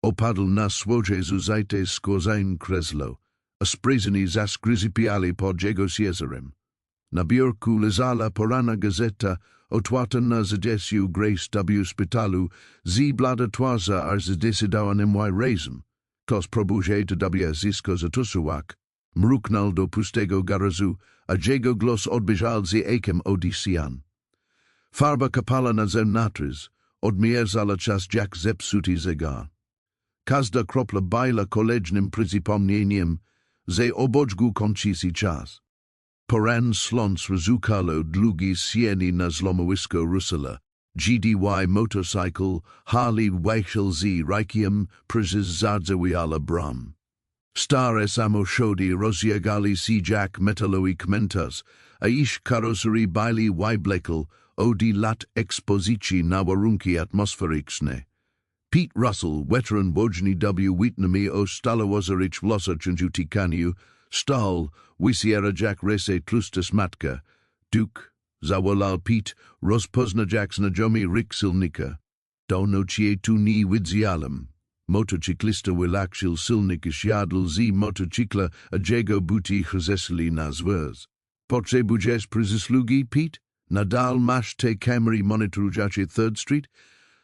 Opadł na swoje zuzaite skorzain kreslo, a sprezeni zaskryzypiali pod jego Cezarem. Na biurku leżała poranna gazeta, otwarta z adresiu Grace W. Spitalu, z blada twarza aż zdecydowanym razem. Kos próbuje w zysko zatusułak, mruknął do pustego garażu, a jego głos odbieżał z ekiem Odyssean. Farba kapala na zemnatrys, odmierzala czas jak zepsuty zegar. Każda kropla bajla kolejnym przypomnieniem, że obodźgu kończy czas. Poran slons rozukalo długi sieni na zlomowisko Rusela, GDY motorcycle, Harley Weichel z Reikiem, Prizes Zardzawiala Bram. Stare samochody rozjagali si jak metaloi kmentas, a ish karossery baili wyblekel, odi lat ekspozycji na warunki atmosferyczne. Pete Russell, veteran wojny w Wietnamie o stałowozorich wlosach utikaniu, stal, wisiera jak rese tlustas matka, Duke, zawolal Pete, rozpoznajak znajomy rik silnika. Do nocie tu ni widziałem. Motocyklista wylakszył silnik siadł z motocykla, a jego buty chrzesli na zwers. Potrzebujesz przysługi, Pete? Nadal masz te kamery monitorujące 3rd Street?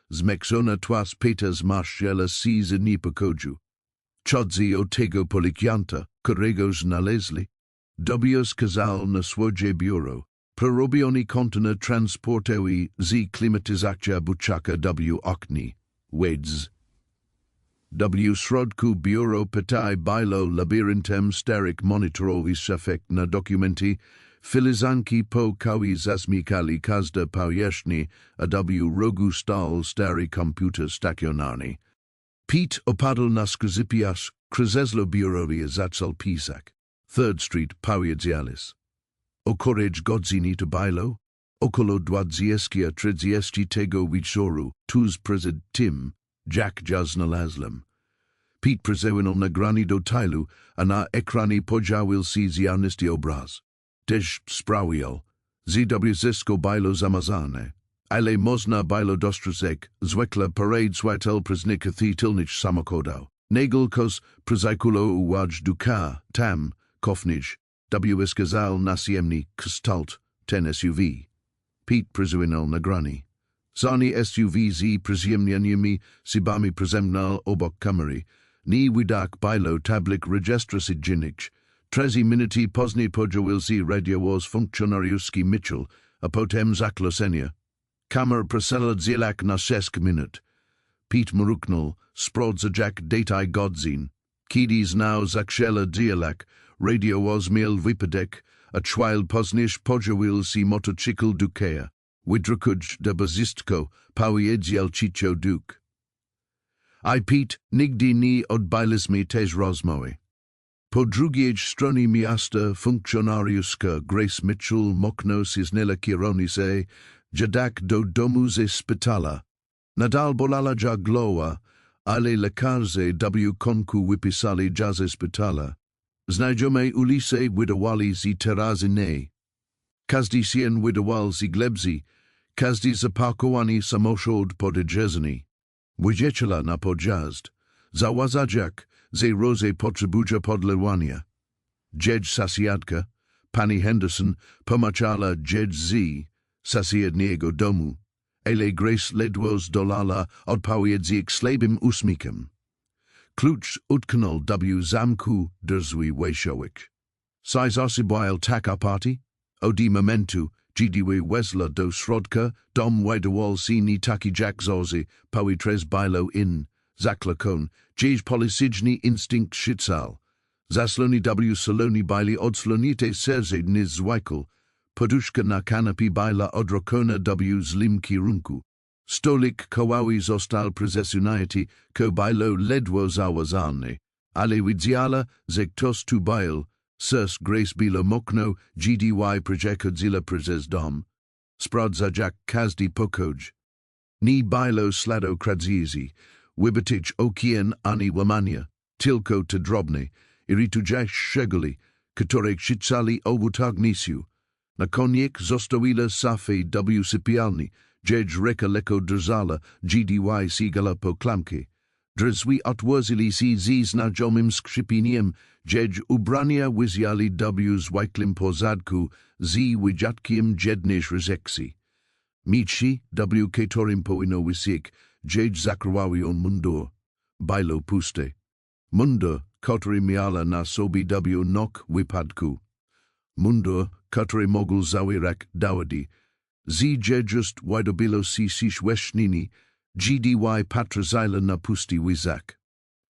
Zmexona twas Peters marszala si z niepokoju. Chodzi o tego policjanta, którego znaleźli. Dobios kazal na swoje biuro. Prorobiony kontener transportowy z klimatyzacja buczaka w oknie. Weds. W środku biuro pytaj bailo labiryntem starych monitorowych szafek na dokumenty, filizanki po kawi zasmykali każda powierzchni, a w rogu stał stary komputer stacjonarny. Pete opadł na skrzypiasz, krzesło biurowe zaczął pisać. 3rd Street powiedzialis. O courage godzini to bailo? Około 20-30 tego wieczoru, tuż przed tym, Jack znalazłem. Pete przewinął nagranie do tailu, a na ekranie pojawił się zjawnisty obraz. Też sprawiał, zw bailo zamazane, ale można bailo dostrzec, zwykle parade swatel przeznika tylnicz samochodał. Negelkos przezajkulo uwaj duka, tam, kofnij, wskazał nasiemny kształt, ten SUV. Pete przewinął nagranie. Zani SUV z przyziemnianymi sybami przezemnal obok kamery, ni widak bailo tablik rejestracyjnych. 3 minuty później pojawił się radiowoz funkcjonariuski Mitchell, a potem zakłosenia. Kamer przesela zilak na 6 minut. Pete mruknął, sprawdza jak dataj godzin. Kiedy znał zakrzela dialak, radiowoz miał wypadek, a chwil później pojawił się motocykl Dukeja. Widrukuj de bazistko, powiedział Chicho Duke. I Pete, nigdy nie odbyliśmy też rozmowy. Po drugiej stronie miasta funkcjonariuska Grace Mitchell moknął się kierownicę, dziadak do domu ze szpitala. Nadal bolała głowa, ale lekarze w konku wypisali ze szpitala. Znajomy ulice wydawali z terazyny. Każdy się wydawał z glebzy, każdy zaparkowany samochód podjeżdżany. Wyjechała na podjazd. Zauważyć, że Rose potrzebuje podlewania. Jedź sąsiadka, pani Henderson, pomachała jedź z sąsiedniego domu, ale Grace ledwo zdolała odpowiedzieć slabym uśmiechem. Klucz utknął w zamku drzwi wejściowych. Size osybował tak aparty? Od momentu, gdy wezla do środka, dom wydawał się nie taki jak zozy, powitres bailo in, zaklakon, gdzieś policyjny instynkt szycał. Zasloni w salonie baili odsłonite serce niezwykle, poduszka na kanapie baila odrokona w złym kierunku. Stolik koławy został przesunięty, ko bailo ledwo zauważalny, ale widziała, że ktoś tu bail, sers Grace bilo mokno, gdy przyjechodzila przez dom. Sprawdza jak każdy pokój. Nie bailo slado kradziezi, wybaczyć okien ani łamania, tylko te drobne, irytujące szczegóły, które szycali o utagniesiu. Na koniec zostawiła szafę w sypialni, gdzie reka lekko drżała, gdy sigala po klamki. Drzwi otworzyli si z znajomym skrzypieniem, jedź ubrania wyzjali w zwykłym porządku, z wyjątkiem jednej rzeczy. Mici, w którym powinno wisieć, jedź zakrywają mundur, bajlo puste. Mundur, który miała na sobie w nok wypadku. Mundur, który mógł zawierać dowody. Z jedźust wydobilo si wesznini, gdy patrzyli na pusty wizak.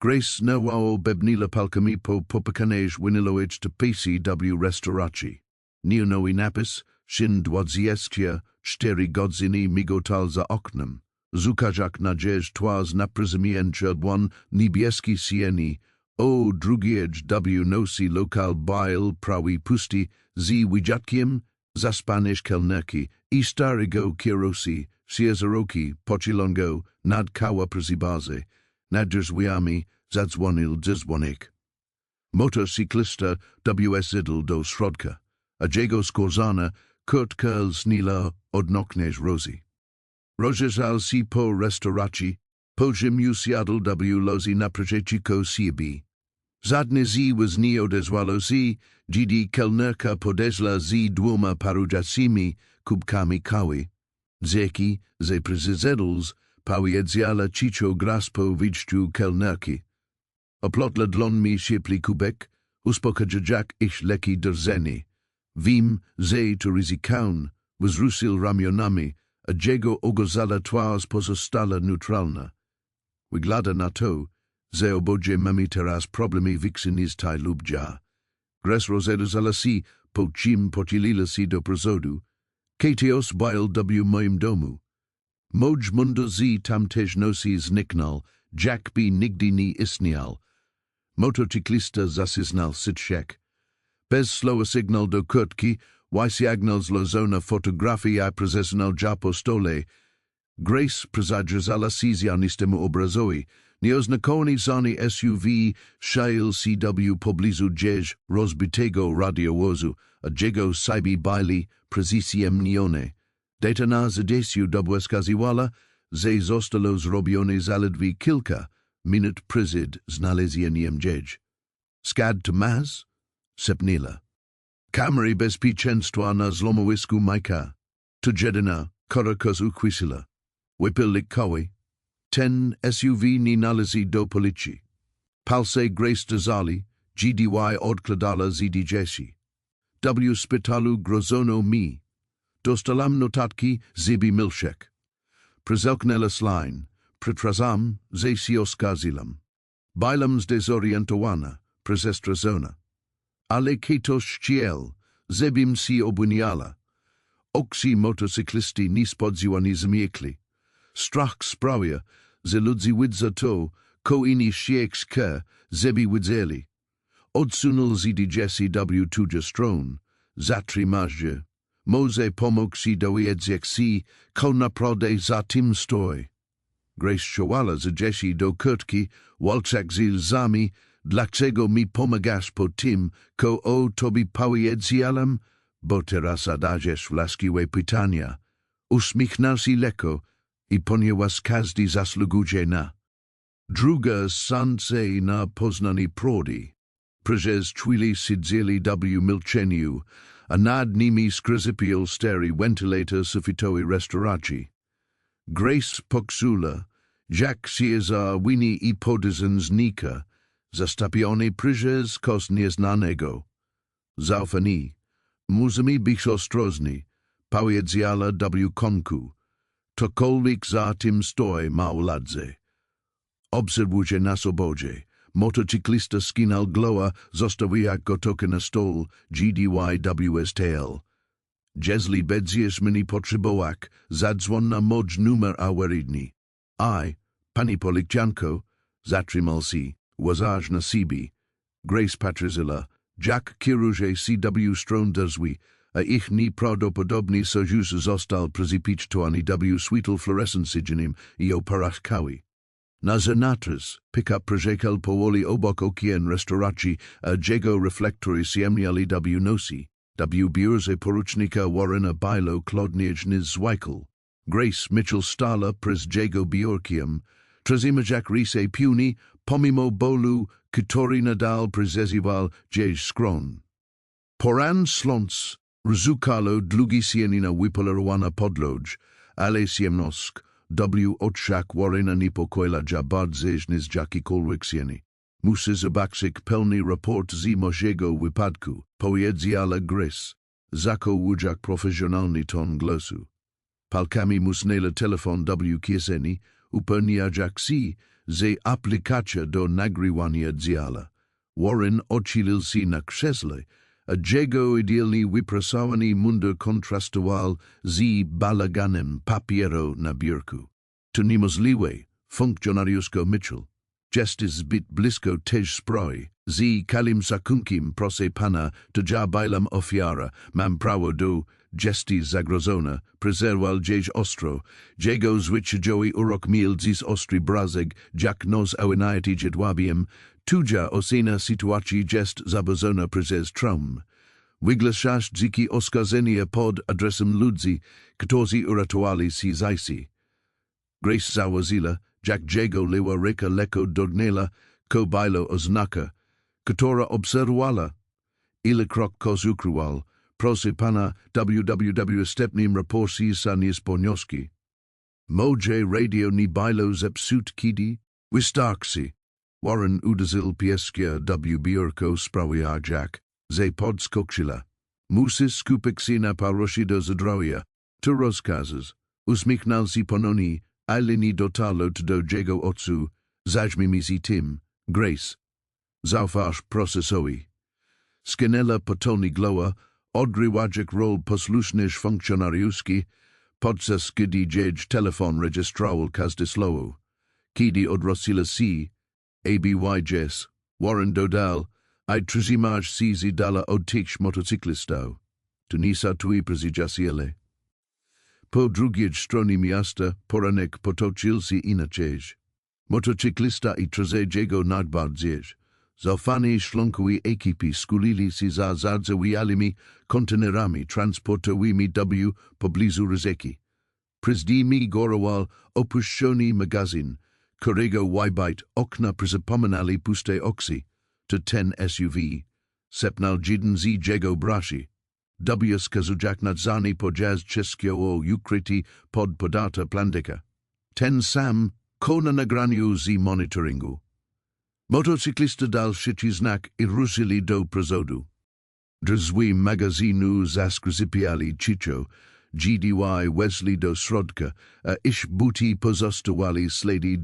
Grace nerwało bebnila palkami po popakanej winilować to pisi w restauracji. Nionowi napis, shin 24 godziny migotal za oknem. Zukajak nadzież twarz naprzemiencze dłon niebieski sieni, o drugiej w nosi lokal bail prawi pusti, z wyjątkiem za Spanish kelnerki I starego kierosi, siezaroki, pochilongo, nad kała przezybazy, nad drzwiami zadzwonił dzwonek. Motocyklista wsiadł do środka, a jego skorzana kurtka znila odnoknąć Rosie. Rozejrzał się po restauracji, po czym usiadł w loży naprzeciwko siebie. Zadnie z nie odezwało się, gdy kelnerka podeszła z dwoma parującymi kubkami kawy. Zeki, ze przyzedls, powiedziała cicho gras po wyjściu kelnerki. Oplotla dłonmi ciepły kubek, uspokajał ich lekkie drżenie. Wiem, że to ryzykowne, wzruszył ramionami, a jego ogozala twarz pozostała neutralna. Wygląda na to, że oboje mamy teraz problemy wyksynistaj lub ja. Grace rozejrzała się, po czym pochyliła się do przodu. Katios bail w moim domu. Moj mundo z tamtej nocy zniknął, Jack by nigdy nie istniał. Motocyklista zasyznał sitszek. Bez słowa sygnał do kurtki, wysiagnął z lozona fotografii a prezeснał po stole. Grace przedzadzała się zjanistemu obrazowi. Nieoznakowany zany SUV szail CW pobliżu dzież rozbitego radiowozu, a jego sajbi baili prezisiem nione. Detana zadesiu dobłeskaziwala, że zostało zrobione zaledwie kilka minut przed znalezieniem dzież. Skad Tomas? Sepnila. Kamery bezpieczeństwa na zlomowisku Majka. To jedyna, która ukwisila. Wypillik koły. Ten SUV nie należy do policji. Palce Grace dozali, GDY odkładala ZDJC. W szpitalu grozono mi. Dostalam notatki zibi milszek. Przezelknęła slain. Przetrazam, że się oskazilam. Bailam zdezorientowana, prezestradzona. Ale keto ściel, zebim si obuniala. Oksi motocyklisti nie spodziewani zmiekli. Strach sprawia, że ludzi widza to, ko inni siekska, zebi widzieli. Odsunul ZDJCW tuja stron, zatrzymajże. Może pomógł si dowiedzieć si, ko naprawdę za tym stoi. Grace szłała za Jesse do kurtki, walczak z łzami, dlaczego mi pomagasz po tym, ko o tobie powiedziałem? Bo teraz zadajesz właściwe pytania. Uśmiechnął się lekko i ponieważ każdy zasługuje na. Druga szanse na poznanie prawdy. Przez chwilę siedzieli w milczeniu, a nad nimi skrzypiał stary wentylator sufitowej restauracji. Grace poksula, Jack się za wini I podezenznika, zastapiony przez kos nieznanego. Zaufani, musimy być ostrożni, powiedziała w konku. Cokolwiek za tym stoi mauladze. Obserwuje nas oboje. Motocyklista skinął glowa, zostawiak gotowy na stol, GDYWSTL. Jeśli będziesz mnie potrzebować, zadzwon na mój numer awaryjny. Pani policjantko, zatrzymał się, uważaj na siebie. Grace patrzyła, Jack kieruje CW stron drzwi, a ich nieprawdopodobny sojusz został przezipicztowany w świetle fluorescencyjnym I oparach kawy. Na zanatras, pick-up przejechał powoli obok okien restauracji, a jego reflektory ciemniali w nocy. W biurze porucznika Warrena Bailo klodnie niezwykł. Grace Mitchell stala przez jego biurkiem, Trzymajak rise puni, pomimo bolu, który nadal przezywał gdzieś skron. Poran slons, rzukalo długi sienina wypolerowana podlodź, ale siemnosk, oczak warena niepokoila jabadzej z jakikolwiek sieni. Musi zobaczyć pełny raport z możego wypadku, powiedziała Grace, zakołujak profesjonalny ton głosu. Palkami musnęła telefon kieseni, upewniajak si, że aplikacja do nagrywania działa. Warren odchilil si na krzesle, a jego idealnie wypracowany mundur kontrastował z balaganem papiero na biurku. To niemożliwe, funkcjonariuszko Mitchell. Jest zbyt blisko tej sprawy, z kalim sakunkim proszę pana, to ja bailam ofiara, mam prawo do gesti zagrożona, prezerwal gdzieś ostro, jego zwyczajowy urok mil z ostry brazeg, jak nos awinajety jedwabiem, tuja ocena sytuacji jest zaburzona przez traum. Wygłaszasz dziki oskarżenia pod adresem ludzi, którzy uratowali si zajsi. Grace zauważyła, jak jego liwa reka leko dognęła, ko bailo oznaka, która obserwowała, ilekroć kos ukrywał, proszę pana www raporsi sa niesponioski. Moje radio ni bailo zepsut kidi, wystarczy. Warren uderzył pieskia biurko sprawiajak, ze podskoczyła. Musi skupić się na paroshi do zdrowia, to rozkazes, uśmiechnął się ponownie, ale nie dotarło do jego oczu, zajmijmy się tym, Grace. Zaufasz procesowi. Skinęła potolnie glowa, odgrywajak rol posłusznyż funkcjonariuszki, podczas gdy dziś telefon rejestrował każde słowo. Kiedy odrosila si, ABYJS, Warren dodal, I trzymaj się dala odtycz motocyklistą. To nie satui prezydziasiele. Po drugiej stronie miasta poranek potoczył się inaczej. Motocyklista i trzeciego nadbardziej. Zaufani szlonkowi ekipy skulili się za zardzewiałymi kontenerami transportowymi w pobliżu rzeki. Przyzdimi górowal opuszczony magazyn, którego wajbajt okna przypominali puste oksy, to ten SUV. Sepnal jeden z jego braci. Skazujak nadzany podjazd czeskiego ukryty pod podata plandeka. Ten sam ko na nagraniu z monitoringu. Motocyklista dal szybki znak i ruszyli do przodu. Drzwi magazynu zaskrypiali cicho, GDY Wesley do środka, a iż buty pozostawali ślady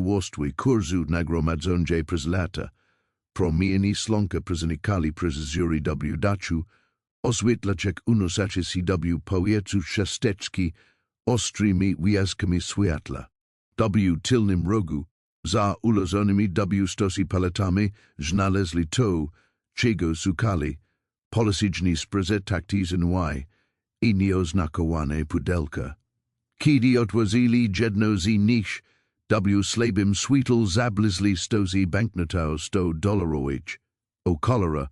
warstwy kurzu nagromadzone przez lata. Promieni slonka przenikali przez jury daciu, oswietlaczek unosacie się powietrzu szasteczki, ostrymi wyjazdkami światła. Tylnym rogu, za ulożonymi stosi paletami, znaleźli to, czego szukali, polosyczni sprze taktizn i nieoznakowane pudelka. Kiedy otworzyli jedno z nich, slabim sweetle zablizli stozy banknotów $100. O cholera,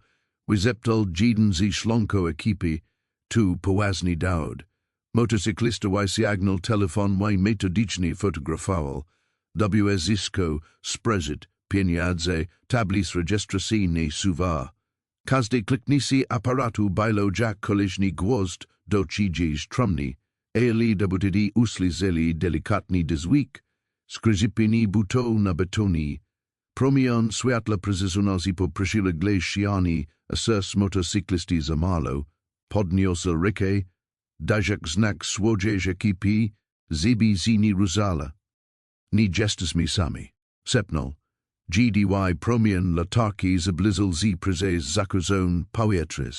wyzeptal jeden z szlonko ekipy, tu poważny dowód. Motocyklista siagnal telefon metodicznie fotografował, zysko sprezit pieniądze tablis rejestracyjne suwa. Każdej kliknicy aparatu bailo jak koleżni gwozd do czyjejś trumny, eli dobutidi uslizeli delikatny dźwig, skrzypini buto na betonie. Promion światła precyzjonacji po przyległej ścianie, asas motocyklisty zamalo, podniosł rękę, dajak znak swojej ekipy, zibi zini rozala. Nie jesteśmy sami. Sepnal. GDY promion latarki zablizzle z przez zakazon powietrze.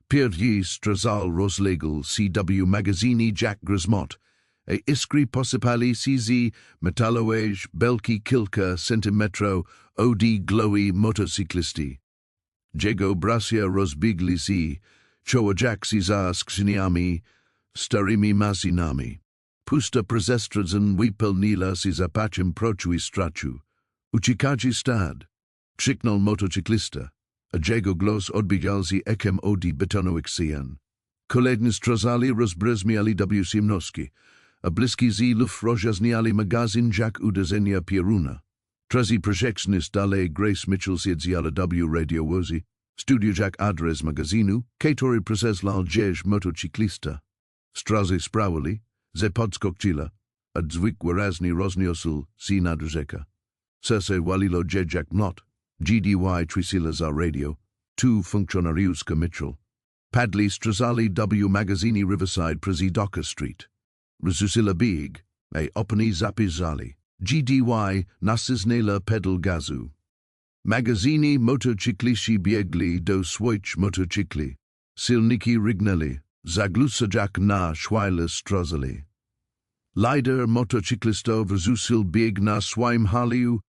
Pierwszy strazal rozległ CW magazini jak grzmot, a iskry posypali się z metalowej belki kilka centimetro od glowy motocyklisty. Jego bracia rozbiegli się, czołajak się za skrzyniami, starymi maszynami. Pusta prezestradzan wypełniła się zapachem poczuj strachu. Uciekajcie stad, krzyknął motocyklista, a jego głos odbijał się echem od betonowych ścian. Kolejni strazali rozbrzmiali siemnoski, a bliski z luf rozjaśniali magazyn jak uderzenia pioruna. Trazi projekcjonist dalej Grace Mitchell zjedzjala W radio wozi, studio jak adres magazynu, który prezeslal jeż motocyklista. Strazy sprawili, ze podskoczyła, a dźwig wyraźnie rozniosł si na rzekę. Serce walilo jak mlot, GDY trisila za radio, tu funkcjonariuska Mitchell. Padli strazali W magazini Riverside prezi Docker Street. Rozusila bieg, a opani zapizali. GDY nasisnela pedal gazu. Magazini motocykliści biegli do swoich motocykli. Silniki rignęli, zaglusajak na szwajle strozali. Lider motocyklistów rozusил bieg na swoim haliu.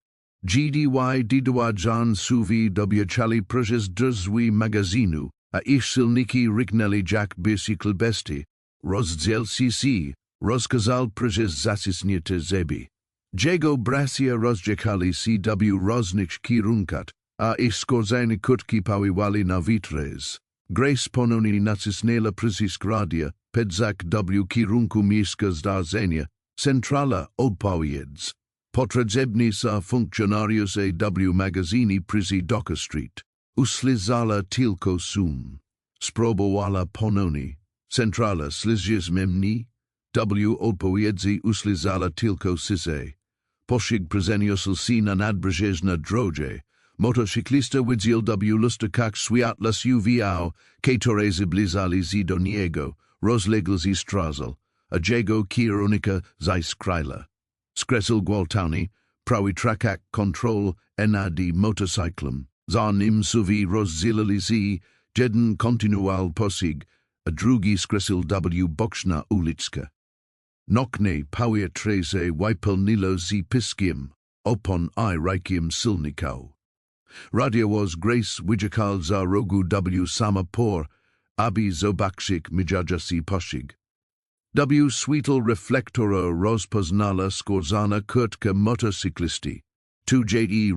GDY didowadżan suvi dobieczali przez drzwi magazynu, a ich silniki rignęli jak bicykl bestii. Rozdzielci się, rozkazal przez zacisnięte zęby. Jego bracia rozjechali CW roznych kierunkat, a ich skorzenie kutki pawiwali na witres. Grace ponownie nacisnęła przycisk radia, pedzak W kierunku miejska zdarzenia, centrala odpowiedz. Potrzebni są funkcjonariusze W magazini przy Docker Street. Uslizala tylko sum. Spróbowała ponownie. Centrala slizjes memni. W odpowiedzi uslizala tylko syse. Pościg przeniósł się na nadbrzeżne drodze. Motocyklista widział W lustakach światła SUV-ał, które zbliżali się do niego, rozległ się strazel, a jego kierunek zaiskryła. Skreśl gwałtownie, prawy trakak kontrol nad motocyklem. Za nim suvi rozdzielili się, jeden kontynuował pościg, a drugi skreśl W boczna uliczka. Nokne powietrze wypełniło z piskiem, opon I rajkiem silnikał. Radio was Grace wyjechał za rogu W sama por, aby zobaczyć mijający pościg. W świetle reflektora rozpoznala skórzana kurtka motocyklisty. Tu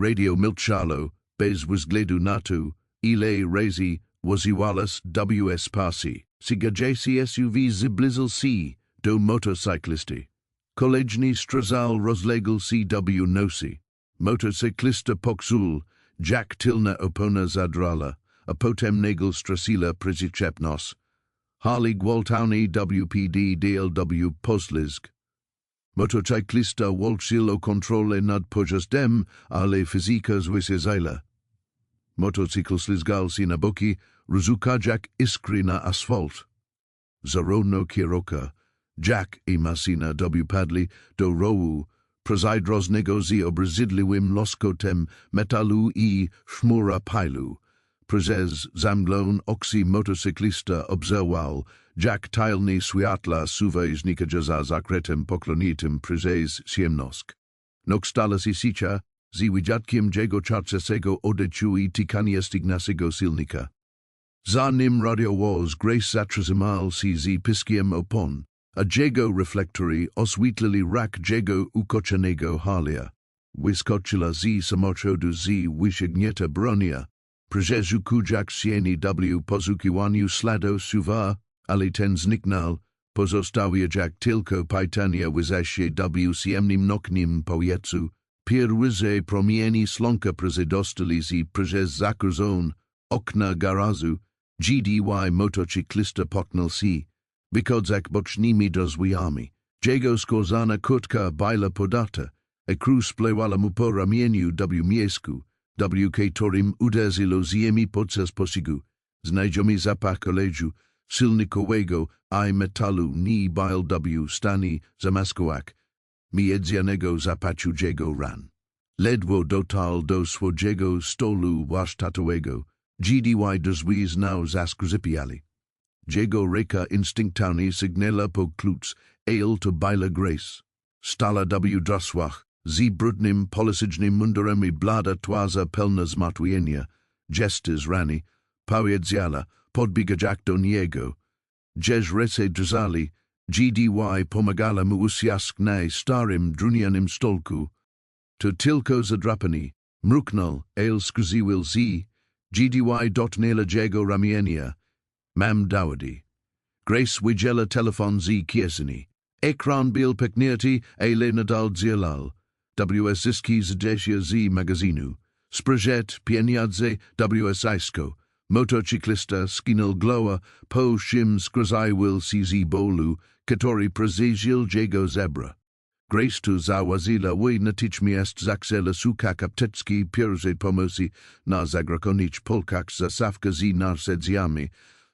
radio milczało, bez względu na to, ile razy woziwalas W spasi. Sigajasi SUV zbliżył się do motocyklisty. Kolejny strazal rozległ się W nosi. Motocyklista pokrzul, jak tylna opona zadrala, a potem negl stracila przyczepność. Harley gwałtownie WPD DLW poślizg. Motocyklista walczył o kontrolę nad pojazdem, ale fizyka zwyciężyła. Motocykl slizgal się na boki, rozukał jak iskry na asfalt. Zarówno kierowca, jak i maszyna W padli do rowu, Przydrożnego z obrzydliwym loskotem metalu I szmura pailu. Przez zamglon oczy motocyklista obserwował, jak tajlne światła suwa znikają za zakrytym poklonitym przez ciemność. Nok stala się sicia, z widziatkiem jego czarcego odeczu I tykania stygnasego silnika. Za nim radio was Grace zatrzymał się z piskiem opon, a jego reflektory oswietlili rak jego ukoczonego halia. Wyskoczyła z samochodu z wysięgnięta bronia. Przez jak sieni W poszukiwaniu śladu suwa, ale ten zniknął, pozostawia jak tylko pytania wyzasie W ciemnym nocnym powietrzu. Pierwsze promienie slonka dostali się przez zakruzon, okna garażu, GDY motocyklista potknął się, wychodzak bocznymi drzwiami. Jego skórzana kurtka była podata, a krus splewała mu po ramieniu W miesku. W którym uderzyło ziemi podczas pościgu. Znajdziemy zapach oleju silnikowego I metalu ni byl W stanie zamaskować miedzionego zapacznego ran. Ledwo dotarł do swojego stolu warsztatowego. GDY drzwi znał zaskrzypiali. Jego ręka instynktownie sygnęła po klucz, ale to była Grace. Stala W drzwiach. Z brudnym politycznym mundurem I blada twarza pełna zmartwienia, gesty z rany, powiedziała, podbiegać do niego. Jeż ręce drżali, GDY pomagała mu usiąść na starym drewnianym stolku. To tylko zadrapanie, mruknął, ale skrzywił z, GDY dotknęła jego ramienia. Mam dowody. Grace widziała telefon z kieszeni, Ekran bil peknierty ale nadal dzielal. WSiski zdesia z magazynu. Sprojet pieniądze WSisko. Motocyklista skinął glowa po czym skrzaił CZ bolu, który przeżył jego zebra. Grace tu zawazila wy natychmiast zaksela sukak aptecki pierwszej pomocy na zagranicz Polkach zasawka z narzędziami.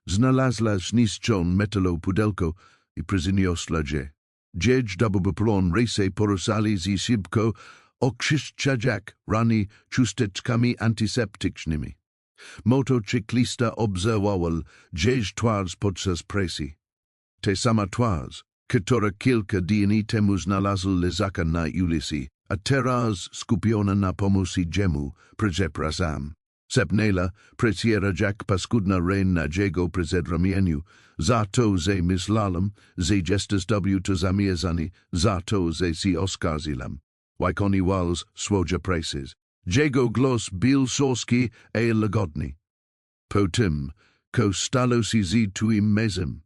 Znalazła zniszczone metalo pudełko i przyniosła je. Jedź doboplon rejse porusali z szybko oczyszczać rany chusteczkami antyseptycznymi. Motocyklista obserwował jeż twarz podczas presji. Te sama twarz, która kilka dni temu znalazł lezaka na ulicy, a teraz skupiona na pomocy jemu, przepraszam. Sepnela preciera jak paskudna rein na jego przedramieniu, za to, że myślałem, że jesteś to zamierzany, za to, że si oskarżyłem. Wykoni walls swoje preces. Jego głos bil sorski e lagodny. Potem, ko stalo si z twoim mezem.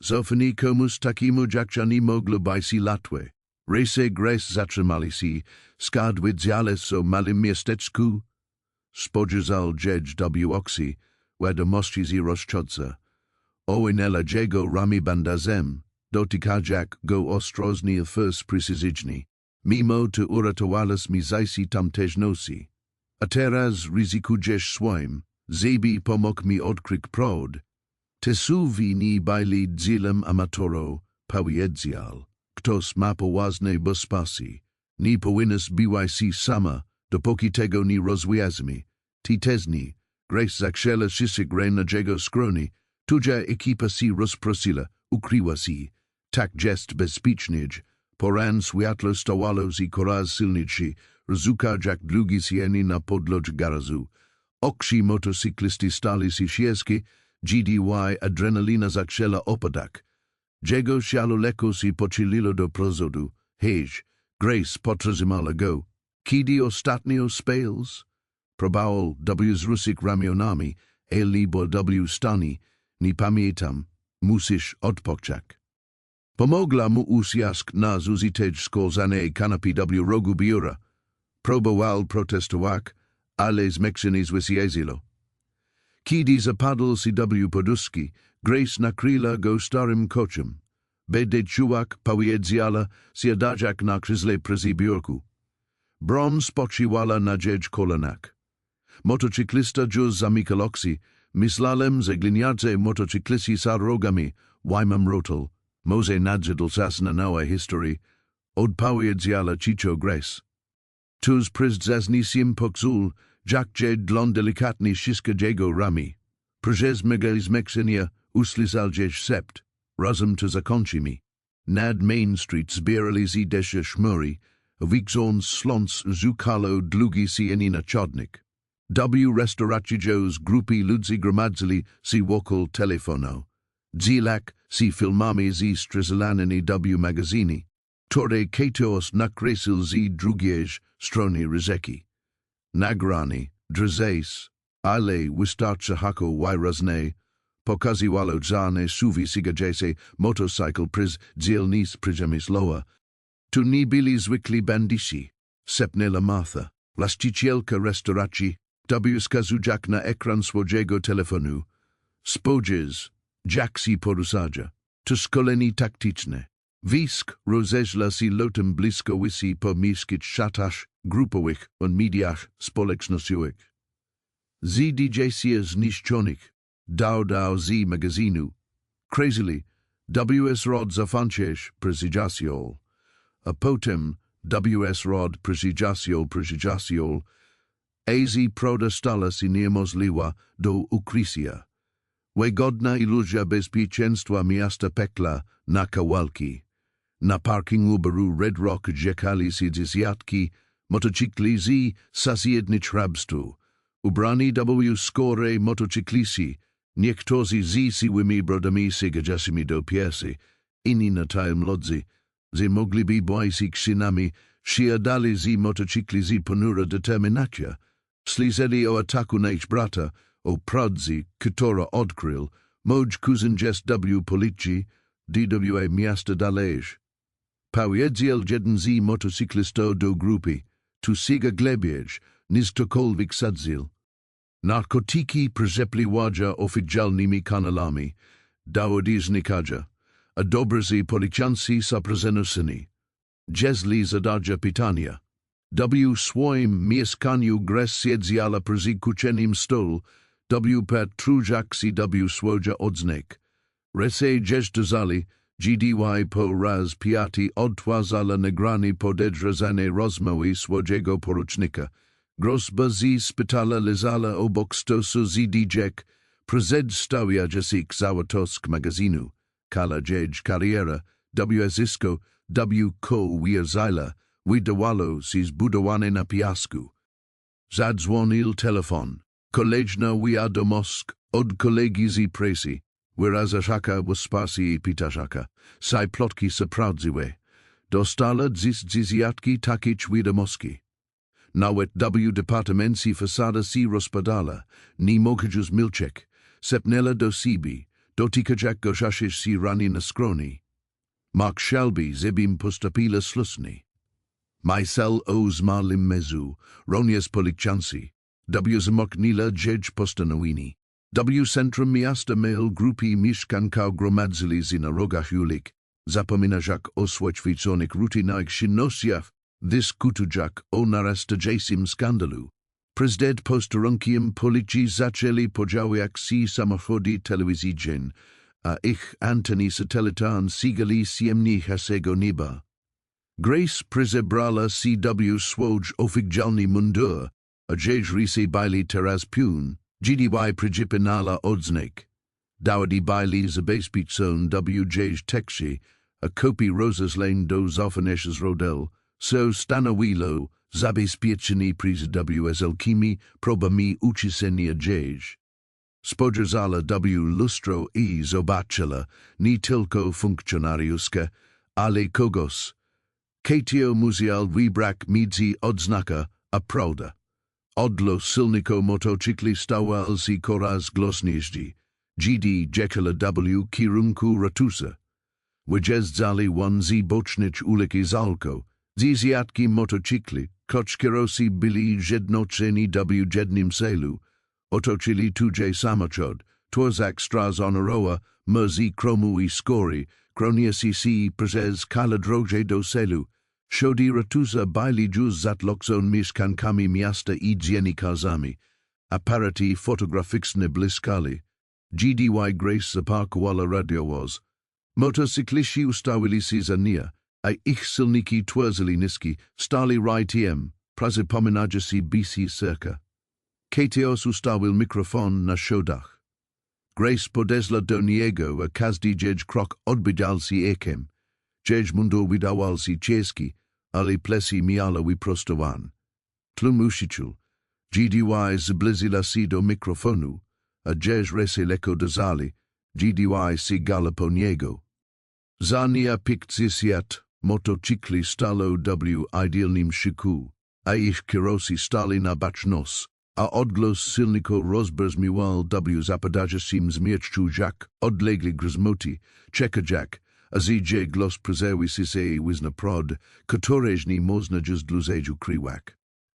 Zofani komuś takiemu jak nie moglo być łatwe. Rejse Grace zatrzymali si, skadwidziales o malym miasteczku. Spodziewał jedź w oksi, wiadomości z rozchodca. Oinela jego rami bandazem, dotykajak go ostrożnie first precyzyjnie. Mimo to uratowałeś mi zajsi tamtejnosi. A teraz ryzykujesz swoim, zebi pomógł mi odkryć prod. Tesuwi ni baili dzilem amatoro, powiedział. Ktoś ma poważne bezpasi. Ni powinnaś byś sama, dopóki tego nie rozwiązamy. Titesni, Grace zaczęła szyszyć na jego skroni, tudzia ekipa si rozprosila, ukryła si. Tak jest bezpieczniej. Poran światło stawało z coraz silniejszy, rozukał jak długi sieni na podlodze garażu. Oksi motocyklisty stali si sierskie, GDY adrenalina zaczęła opadać. Jego sialo lekko si pochyliło do przodu. Hej, Grace potrzymała go. Kiedy ostatnio spales? Próbował z rusik ramionami, libo stani, nie pamiętam, musisz odpocząć. Pomogła mu usiask na zużytej skolzanej kanapie rogu biura. Próbował protestować, ale zmęczony zwyciężyło. Kiedy zapadł si poduszki, Grace nakryła go starym koczem. Bede człowiek powiedziała siadać na krześle przy biurku. Brom spoczywała na jedź kolanach. Motocyklista już zamykał oczy. Myślałem, że gliniarze motocykliści za rogami, łajmam rotal. Może nadrzedł czas na nowe historie. Odpowiedziała cicho Grace. Tuż przyzaznisiem pokzul, jak je dlon delikatnie wszystko jego rami. Przez mego zmęczenia uslizał jeż sept. Razem to zakończymy. Nad Main Street zbierali z desze szmury, wikzon slons zukalo długi sieni na chodnik. Restauracijos grupy ludzi gromadzili si wokół telefonu. Zilak si filmami z strzelaniny magazini, które ketos nakreślił z drugiej strony rzeki. Nagrani, drzes, ale wystarczy hako wyrazne, pokazywało żane suwi sigajese motorcycle przyz dzielnic przemysłowa. Tu nie byli zwykli bandyci, sepnęła Martha. Właścicielka restauracji, wskazujak na ekran swojego telefonu. Spojrz, jak si porusadza. To szkolenie taktyczne. Wisk rozeżla si lotem blisko wisi po miejskich szatach grupowych on mediach społecznościowych. ZDJC zniszczonych, dał z magazynu. Crazily, Rod zafanczesz prezydziacjol. A potem Rod prezydziacjol, az protestala si niemożliwa do ukrycia. Wygodna iluzja bezpieczeństwa miasta pekla na kawałki. Na parkingu baru Red Rock czekali si dziesiątki motocykli z sąsiednich hrabstw. Ubrani skóre motocykliści, niektórzy z siłymi brodami sigajasimi do piersi, inni na tajm lodzy, że mogliby być synami, siadali z motocykli z ponura determinacja, slizeli o ataku na ich brata, o pradzi, która odkrył, moj kuzyn jest policji, DWA miasta dalej. Pojedziel jeden z motocyklistów do grupy, tu siga glebieć, niż ktokolwiek sadzil. Narkotyki przepli ładza oficjalnymi kanalami, dowody znikają, a dobrzy policjanci są prezenowani. Jeśli zadaje pytania, w swoim mieszkaniu siedzia przy kuchennym stole, patrujak si swoja odznek. Rese dozali, gdy po raz piąty odtwarzala nagranie podejrzane rozmowy swojego porucznika. Grozba z spitala lezala obok stosu zdjek, przedstawia się zawatosk magazynu, kala jej kariera, zysko, ko wierzila, wydawało się zbudowane na piasku. Zadzwonił telefon. Kolejna wiadomość od kolegi z prasy, wyrażaka wsparcie i pytaszaka, saj plotki się sprawdziły. Dostala dziesiątki takich wiadomości. Nawet departamenci fasada si rozpadala, nie mogąc milczeć, sepnęła do siebie, dotykać gorzaszych si rani na skroni. Mark Shelby zebim postupila slusni. Mysel zmalim mezu, ronies policjanci, zamknila jedź postanowini. Centrum miasta mail grupi mieszkankał gromadzili się na rogach ulic, zapominajak o świetliconych rutynach czynnościach, dyskutujak o narastającym skandalu. Prezydent posterunkiem policji zaczęli podziałać si samochody telewizyjne, a ich anteny satelitarne sigali siemni hasego nieba. Grace prezebrala CW swoj oficjalny mundur, a jeździ baili teraz piun, gdy przypinala odznek. Dowody baili zabezpieczon jeźdź tekshi, a kopi rosas lane do zofaneshes rodel, so stanowiło zabezpieczenie w kimi probami ucisenia jeźdź. Spojrzała lustro I zobaczyła nie tylko funkcjonariuszkę, ale kogos. Katio musiał wybrać między odznaka a prawda. Odlo silniko motocyklistowal si coraz głośniejszy, gdy jechała kierunku ratusa. Wyjeżdżali z bocznych ulic Zalko, dziesiątki motocykli, choć kierowcy byli zjednoczeni w jednym celu, otoczyli tuje samochód, tworzak straż honorowa, mrzy kromu I skory, kroniesi si przez kala droge do celu, shodi ratusa baili juz zatlokson mieszkankami miasta I dziennikarzami, aparaty fotograficzne bliskali, gdy Grace zaparkowała radiowóz. Motocykliści ustawili się za nia, a ich silniki tworzyli niski, stali rytiem, przypominają się BC circa. Katios ustawił mikrofon na schodach. Grace podeszła do niego, a każdy jedź krok odbijał się echem. Jedź mundur wydawał się ciężki, ale plesi miała wyprostowan. Tłumaczyciel, gdy zbliżyła się do mikrofonu, a jedź rese lekko dozali, gdy sigala po niego. Za nia pikcysiat, motocykli stalo w idealnym szyku, a ich kierowcy stali na baczność. A odgłos silniku rozbrzmiał w zapadającym zmierzchu jak odlegli grzmoty, czekajak, a zje głos prezewiszy się wizna prod, któreż nie można już dłużej ukrywać.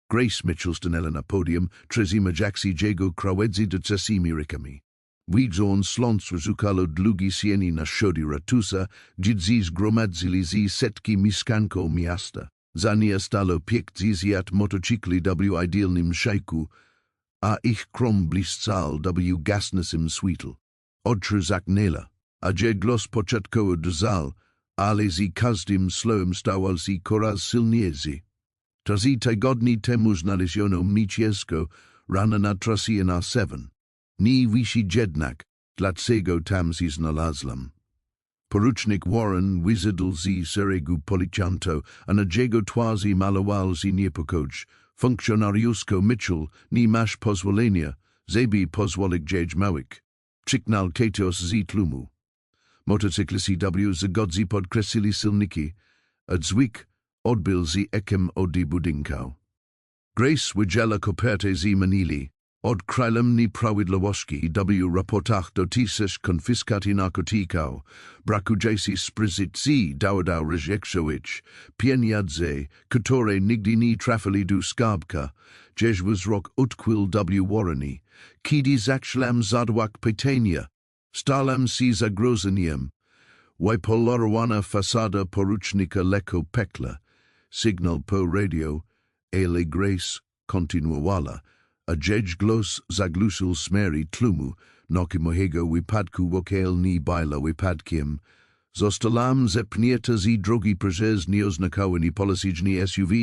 Grace Mitchell stanęła na podium, trzecima jaksi jego krawędzi do czasimi rykami. Widząc sląc rozukalo długi sieni na szodi ratusa, gdzie zgromadzili z setki mieszkanków miasta. Za nia stalo pięćdziesiąt motocykli w idealnym szejku, a ich krom bliscal w gasnasym sweetle. Odtrzy zaknęła, a głos początkowo dozal, ale z każdym słowem stawał się coraz silniejszy. 3 tygodni temu znaleziono mnie ciężko rana na trasie na 7. Nie wisi jednak, dlaczego tam się znalazłam. Porucznik Warren wyzadł z szeregu policjantów, a na jego twarzy malował się niepokój. Funkcjonariuszko Mitchell nie masz pozwolenia, żeby pozwolić jedź małych. Krzyknął Katios z tłumu. Motocykliści zagodzi podkreślili silniki, a dźwig odbył z echem od budynku. Grace wydziela kopertę z manili, Od krajlemni prawidłowości w raportach dotyczących konfiskaty narkotyków, braku jakiejś spryzycji dowodów rozjekczowych, pieniądze, które nigdy nie trafili do skarbca, gdzieś wzrok utkwił w Warreni, kiedy zaczęłam zadawać pytania, stałam się zagrożeniem, wypolerowana fasada porucznika lekko pekla, sygnał po radio, ale Grace kontynuowała, a dzień głos zagłusił smery tłumu, noki mojego wypadku wokalni bajla wypadkiem. Zostałam zepchnięta z drogi przez nieoznakowany policyjny SUV,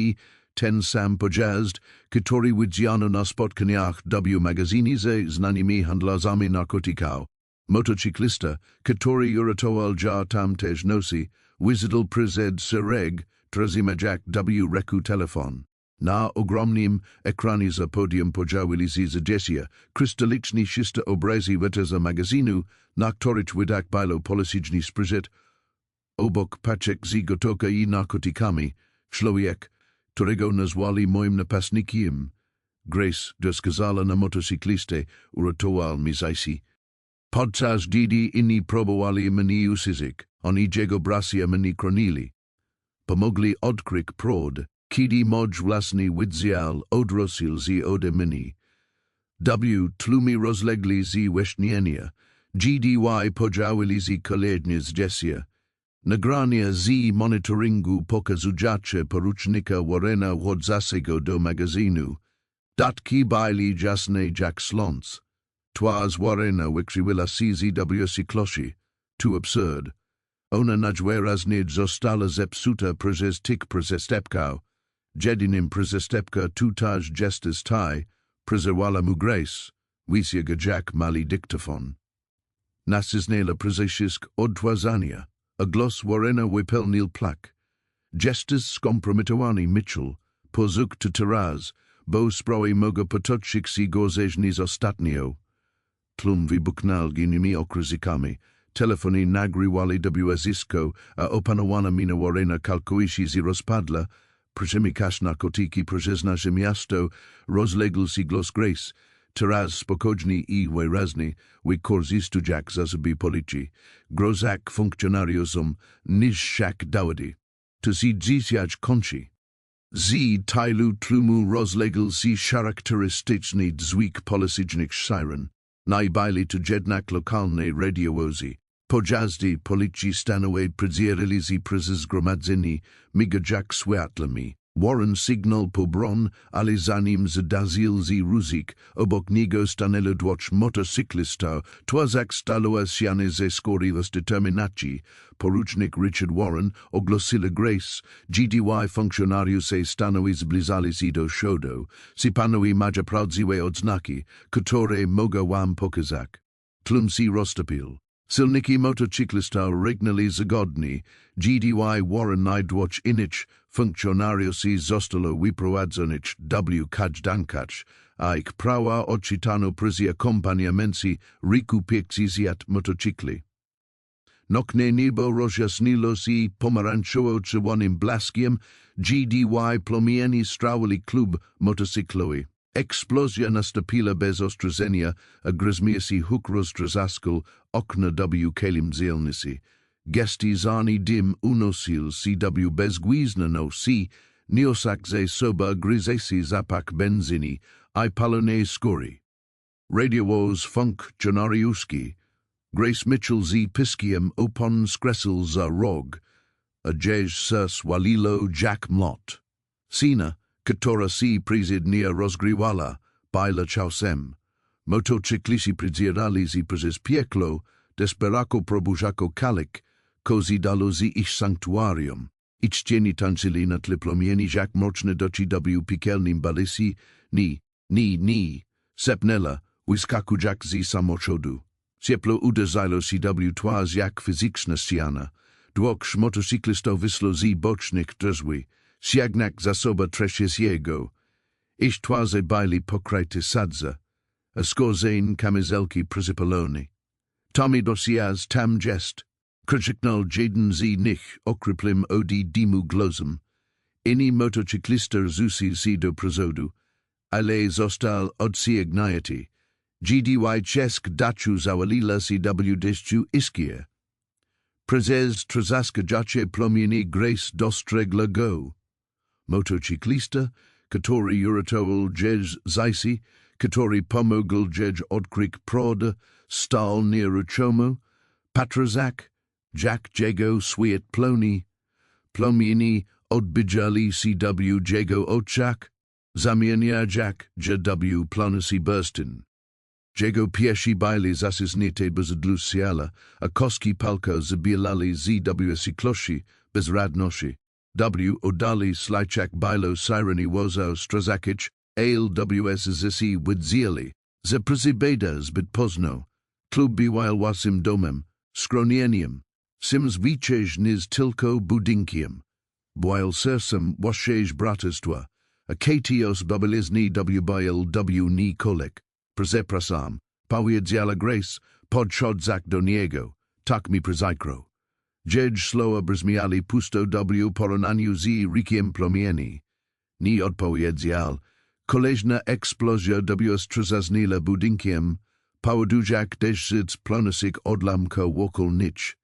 ten sam pojazd, który widziano na spotkaniach w magazynie znanymi handlarzami narkotyków. Motocyklista, który uratował ja tamtej nocy, wyzadł przed szereg trzymajak w ręku telefon. Na ogromnym ekranie za podium podziałili się zdjęcia, krystaliczne czyste obrazy z magazynu, na których widać było policyjny spryt. Obok paczek z gotoka i narkotykami, człowiek, którego nazwali moim napastnikiem. Grace doskazała na motocyklistę, uratował mi zajsi. Podczas gdy inni próbowali mnie uciszyć, oni jego bracia mnie chronili. Pomogli odkryć prod, kiedy mój własny widział odrosil z ode mnie. Tłumy rozlegli z westchnienia, GDY podziałili z kolejne zdjęcia. Nagrania z monitoringu pokazujące porucznika Warrena od zasego do magazynu. Datki byli jasne jak sląc. Twarz Warrena wykryła się z cyklosi. To absurd. Ona najwyraźniej została zepsuta przez tych przestępków. Jedynym przestępca tutaj justice taj, prezerwała mu Grace, wysięga jak mali dyktafon. Nacisnęła przycisk odtwarzania, a głos Warrena wypełnił plak. Justice skompromitowany Mitchell, pozuk to teraz, bo sprawy mogą potoczyć się gorzej niż ostatnio. Tłum wybuchnął ginnymi okrzykami. Telefony nagrywali zysko, a opanowana mina Warrena kalkuje się rozpadla. Przemykasz narkotyki przez nasze miasto, rozległ się głos Grace. Teraz spokojny i wyraźny, wykorzystujak zasoby policji. Grozak funkcjonariusom niższak dowody. To się dziesiąć kończy. Z tylu tłumu rozległ się charakterystyczny dźwięk policyjnych siren. Najbardziej to jednak lokalne radiowozy. Pojazdy policji stanowe przedzierali się przez zgromadzenie, migajak światlami. Warren sygnał po broń, ale zanim zdarzil się ruzik, obok niego stanęło dwóch motocyklistów, twazak stalowa siany ze skóry z determinacji. Porucznik Richard Warren ogłosila Grace, GDY funkcjonariusze stanowi zbliżali się do szodu, sypanowi mają prawdziwe odznaki, które mogą wam pokazać. Tłum się roztopił. Silniki motocyklistów rygnęli zagodni, GDY Warren najdwoch innych funkcjonariuszy zostało wyprowadzonych w każdej, a ich prawa odczytano przez akompaniamenty rekupiekcjat motocykli. Nocne niebo rozjaśniło się pomarańczowo-czerwonym blaskiem, GDY płomieni strawili klub motocyklowy. Eksplozja nastąpiła bez ostrzeżenia, a gryzmiesi huk roztrzaskał okna w kalimdzielnicy. Gestizany dim unosil się bezgwizna nosi, niosak ze soba gryzesi zapach benzyny, I palone skóry. Radiowoz funkcjonariuski. Grace Mitchell z piskiem opon skresil za rog, a dziś sas walilo Jack Mlot. Sina, która si prezydnia rozgrywala, bajla czasem. Motocykliści przedzierali się przez pieklo, desperako próbujako kalik, kozi dalo z ich sanktuarium. Iczcieni tańczyli na tle płomieni jak mroczne doci w piekielnym balisi, ni, sepnela, wyskakujak z samochodu. Cieplo uderzyło się w twarz jak fizyczna ściana. Dwóch motocyklistów wysło z bocznych drzwi, sięgnak za sobą trzeciego. Ich twarze byli pokryte sadza, a skórzane kamizelki przypalone. Tommy dosiaz tam jest, krzyknął jeden z nich okryplym od dymu glozem. Inni motocyklista rzucili się do przodu, ale został odsięgnięty. GDY czesk dachu zawalila CW deszczu iskie. Prezes trzaskajacie plomieni Grace dostrzegla go. Motocyklista, który uratował jej zajsi, który pomógł jej odkryć prawdę, stał nieruchomo, patrazak, Jack jego swiat plomieni odbijali CW jego oczak, zamienia Jack JW plonasi burstin. Jego pierwsi baile zasysnite bezadlusiala, a koski palka zabilali ZW sikloshi bezradnoshi. W oddali slichak bailo sireni wozał strazakic, ALWS zisi widzieli, ze prezybeda zbyt pozno, klubi while wasim domem, skronieniem, sims wichej niz tylko budynkiem, while sersem waszej bratestwa, a katios babilizni WBLW ni kolek, prezeprasam, powiedzala Grace, podchodzak do niego, tak mi prezykro. Jej slowa brzmiali pusto W poronaniu z rikiem plomieni. Ni odpowiedział, kolejna eksplozja W strzaznila budynkiem, powodując deszcz plonasik odlamka wokół nich.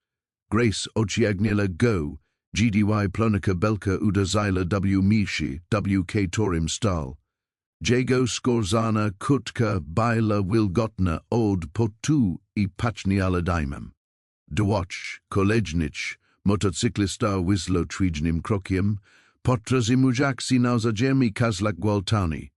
Grace ociągnęła go, GDY plonika belka uderzała W mishi, WK torim stal. Jego skorzana kutka baila wilgotna od potu I pachniala daimem. Dołącz, kolejnicz, motocyklista wizlo twijnym krokiem, potrazimujak si nauzadziemi kazlak gwaltani.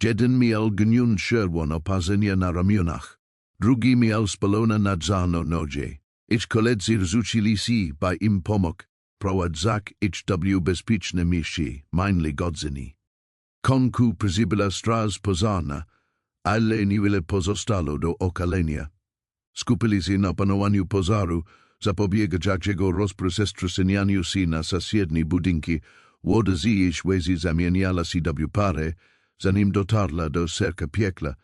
Jeden miał gniun sherwon opazenia na ramionach, drugi miał spalona nadzano nodzie. Ich koledzy rzucili si by im pomok, prowadzak HW bezpieczne mishi, mainly godzini. Konku przybyła straż pożarna, ale niewiele pozostało do okalenia. Skupili się na panowaniu pożaru, zapobiegać jego rozprzestrzenianiu się na sąsiednie budynki, woda z ich łezi zamieniała się w parę, zanim dotarła do serca piekla.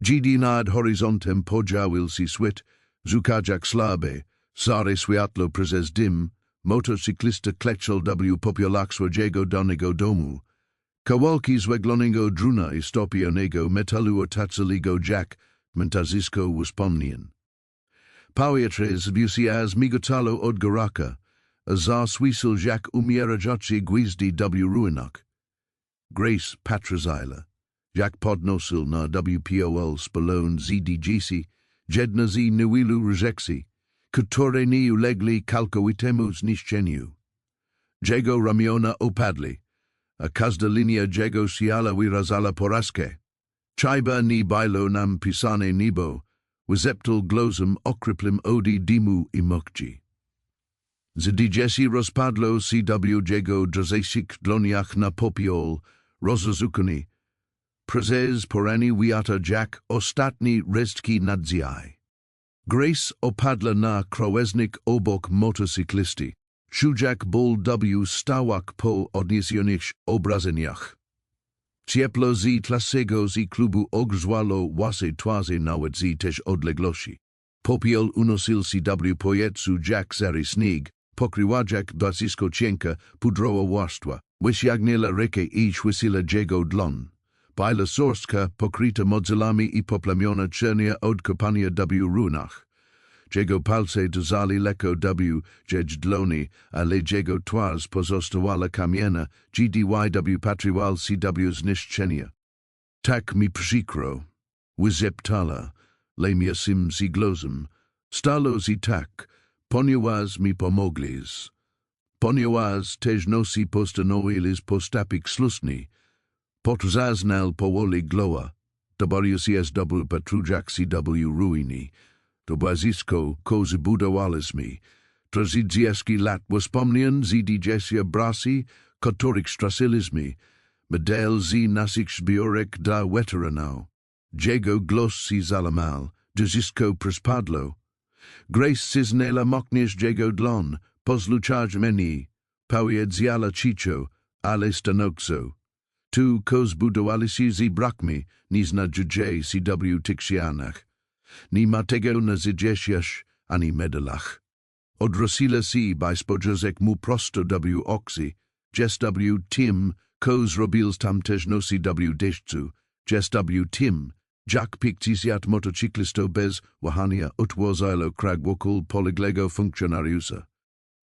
GD nad horyzontem podziawił się świat, zukajak słabe, sare światło przez dym, motocyklista kleczał W popiolak swojego danego domu. Kawałki zweglonego druna I stopionego metalu otacaligo Jack mentazisko wspomnień. Powietrze zbił się aż migotalo od goraka, a za swisel Jack umierający gwizdy W ruinak. Grace patrazila. Jack podnosil na WPOL spalon ZDGC, jedna z niewielu rejekcji, które nie ulegli kalkowitemu zniszczeniu. Jego ramiona opadli, a każda linia jego siala wyrazala porażkę. Chajba ni bailo nam pisane niebo, wyzeptal glozem okryplym odi dimu I mokci. Zdigesi rozpadlo CW jego drzesik dloniach na popiol, rozazukani. Prezes porani wiata Jack ostatni restki nadziaj. Grace opadla na krawężnik obok motocyklisty. Szujak ból W stałak po odniesionych obrazeniach. Cieplo z klasego z klubu ogrzwało łasy twarzy nawet z też odległości. Popiel unosil CW pojetsu Jack zary snig, pokryłajak bacisko cienka pudrowa warstwa. Wysiagnęła rękę I chwysila jego dlon. Baila sorstka pokryta modzylami I poplamiona czernia od kopania W runach. Jego palce dozali lekko W, jej dloni, ale jego twarz pozostawała kamienna, GDYW patrzył CW zniszczenia. Tak mi przykro, wyzeptala, lemia sim z glozem. Stało z tak, ponieważ mi pomoglis. Ponieważ też nosi postanowilis postapik slusni. Potzaznal powoli gloa, WCSW patrujak CW ruini. To bazisko kozy budowaliśmy. Trazidzieski lat wspomnień zdigiesia brasi, których straciliśmy. Medel z naszych zbiorek dla weteranów. Jego głos si zalamal, dziecko przespadło. Grace cisnęła mokniesz jego dlon, pozluczać meni, powiedziała cicho, ale stanowczo. Tu koz budowaliśmy z brakmi, nic na dżdżej CW tiksianach. Ni matego na zdziesiasz, ani medalach. Odrosila si by spodrzezek mu prosto W oxy, jes W tim, koz robils tam też nosi W deszczu, JSW Tim, Jack Pictisiat motocyklisto bez wahania utwozilo kragwokul polyglego funkcjonariusa.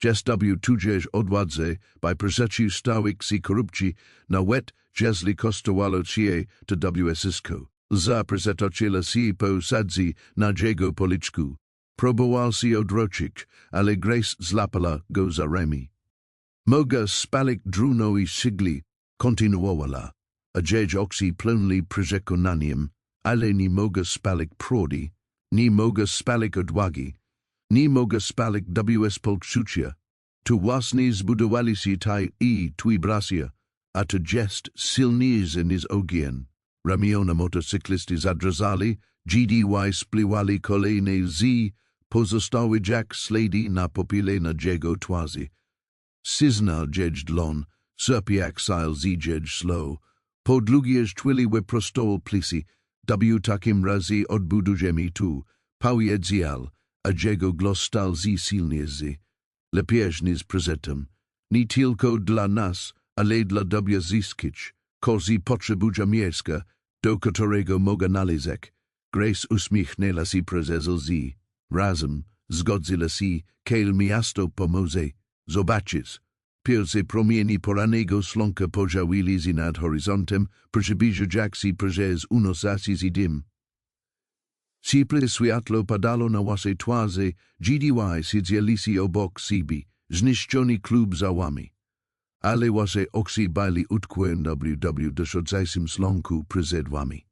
JSW tudzież odwadze by przeciw stałych si korupcji na wet jeśli kosztowało cie to WSisko. Za przetoczyla si po sadzi na jego policzku. Próbował si odroczyć, ale Grace złapała go za remi. Moga spalik druno I sigli kontynuowała, a jej oczy pełni przekonaniem, ale nie moga spalik prodi, nie moga spalik odwagi, nie moga spalik WS poczucia. Tu właśnie zbudowali si taj I twi bracia, a to jest silniejszy niż ogień. Ramiona motocyklisty zadrażali, GDY spliwali kolejne z pozostały Jack Slady na popile na jego twarzy. Siznal jej dlon, serpiak sil z jej slow, podlugierz twili wyprostol plisi, w takim razie odbudujemy tu, pojedzial, a jego głos stal z silniejszy. Lepiej niż prezetem, nie tylko dla nas, ale dla zyskić, kozi potrzebuja miejska, do którego mogę nalizek. Grace uśmiechnęła si prezezel z. Razem, zgodzila si, kale miasto pomoże. Zobaczysz. Pierwsze promienie porannego słonka pojawiły się nad horyzontem, przybliżył Jack si przez unosasi z dim. Ciepłe światło padało na wasze twarze, GDY siedzieli si obok siebie, zniszczony klub za wami. Ale wasze oczy byli utkwione w dochodzącym slonku przed wami.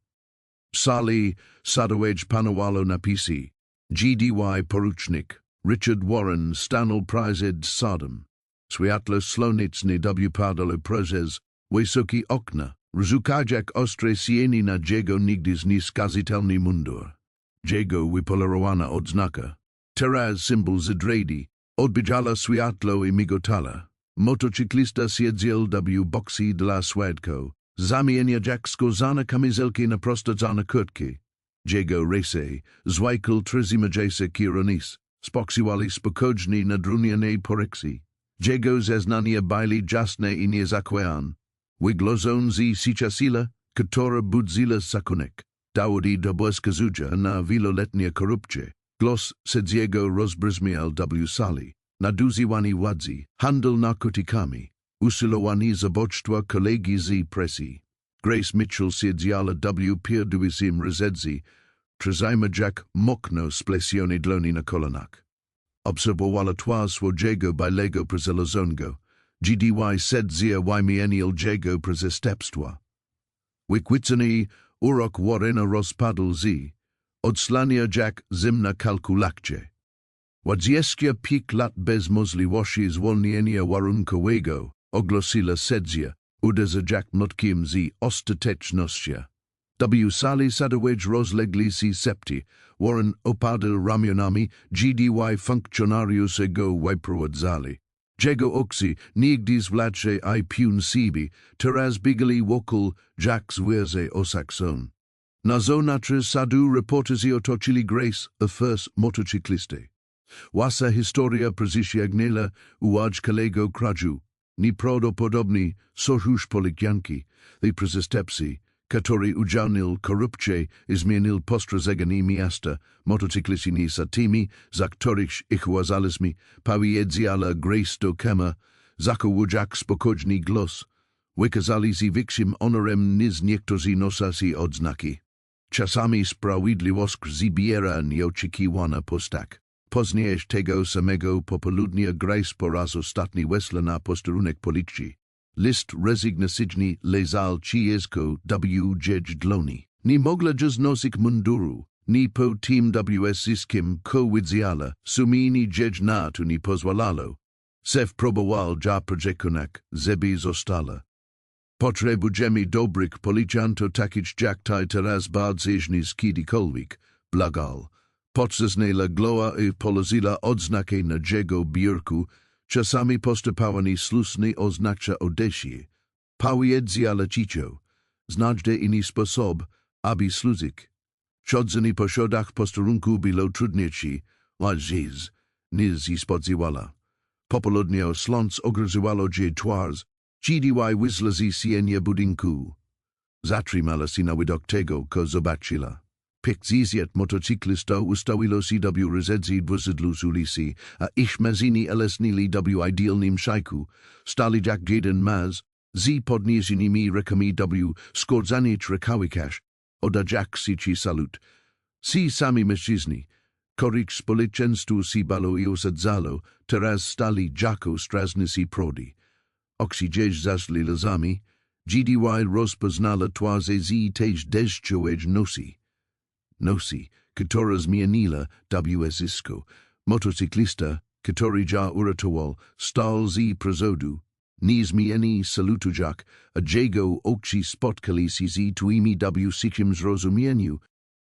Sali sadowedź panowało napisy. GDY porucznik, Richard Warren stanął przed sadem. Światło słoneczne padało przez wysokie okna, rozukajak ostre sieni na jego nigdy nieskazitelny mundur. Jego wypolerowana odznaka. Teraz symbol zdrady, odbijala światło I migotala. Motocyklista siedział w boxi dla świadków. Zamienia Jack skórzane kamizelki na prostadzane kurtki. Jego rejse, zwykle trzymajcie kieronis, spoksywali spokojnie na drunianej poryksi. Jego zeznania byli jasne I niezakłamane. Wyglądał sieciasila, która budzila sakunek. Dowody do wskazucia na wieloletnie korupcje. Głos sedziego rozbrzmiał w sali. Nadużywani władzy, handel narkotykami, usiłowanie zabójstwa kolegi z presji. Grace Mitchell siedziała w pierdolniczym rozetce, trzymając Jack mocno splecione dłoni na kolanach. Obserwowała twarz swojego byłego przyjaciela. GDY sedzia wymienił jego przestępstwa. Wykwicony urok Warrena rozpadł z odslania Jack zimna kalkulakcie. 25 lat bez możliwości zwolnienia warunkowego, ogłosiła sedzia, uderza Jack młotkiem z ostateczności. W sali sadowedź rozlegli si septi, Warren opadł ramionami, GDY funkcjonariusze go wyprowadzali. Jego oczy nigdy zwládcze I piun siebie, teraz biegali wokół Jack zwierze osakson. Na zonatrze sadu reporterzy otoczyli Grace, a first motocyklisty. Wasa historia przysięgnęła uwagę kolego kraju, nieprawdopodobny sojusz policjantki, tej przestępcy, który udziałnil korupcję I zmienił postrzeganie miasta, motocyklistymi tymi, za których ich uważaliśmy, pojedziała Grace do kama, zachował Jack spokojny głos, wykazali si większym honorem niż niektórzy nosasi odznaki. Czasami sprawiedliwość zbiera nieoczekiwana postak. Później tego samego popołudnia Grace po raz ostatni weszła na posterunek policji. List rezygnacyjny leżał ciężko w jej dłoni. Nie mogła już nosić munduru, ni po tym WS-iskim co-widziała, sumienie jej na to nie pozwalało. Sef próbował ja przekonać, żeby została. Potrzebujemy dobrych policjantów takich jak taj teraz bardziej niż kiedykolwiek, błagal. Podsesnęła gloa I polazila odznaki na jego biurku, czasami postępowanie słuszne oznacza odejście. Pojedziała cicho, znajdzie inny sposób, aby służyć. Chodzenie po schodach posterunku było trudniejsze, łaziz, niż I spodziewała. Popołudnie sląc ograzowało jej twarz, GDY wyszła z sienia budynku. zatrzymała się na widok tego, co zobaczyła. Pięćdziesiąt motocyklistów ustawiło się w rezydencji wozidlu z ulicy, a ich mazyni elesnili w idealnym szajku. Stali jak jeden maz, z podniesionymi rękami w skordzanych rękawikach, oddać ci salut. Si sami mężczyźni, których społeczeństwo si balo i osadzało, teraz stali jako strażnicy prodi. Oksijesz zaszli lazami, GDY rozpoznala twarze z też deszczowej nosi, która zmieniła wisku. Motocyklista, który ja uratował, stał z przodu, niezmiennie salutujak, a jego oczy spotkali się z twoimi w sichim zrozumieniu.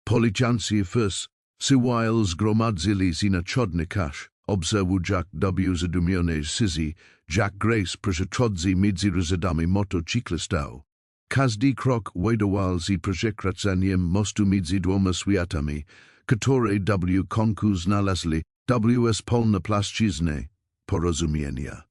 Policjanci first, while zgromadzili się na chodnikach, obserwujak w zadumionej syzi, jak Grace przechodzi między rezydami motocyklistów. Każdy krok wydawał się przekraczeniem mostu między dwoma światami, które w końcu znalazły pełne płaszczyzny porozumienia.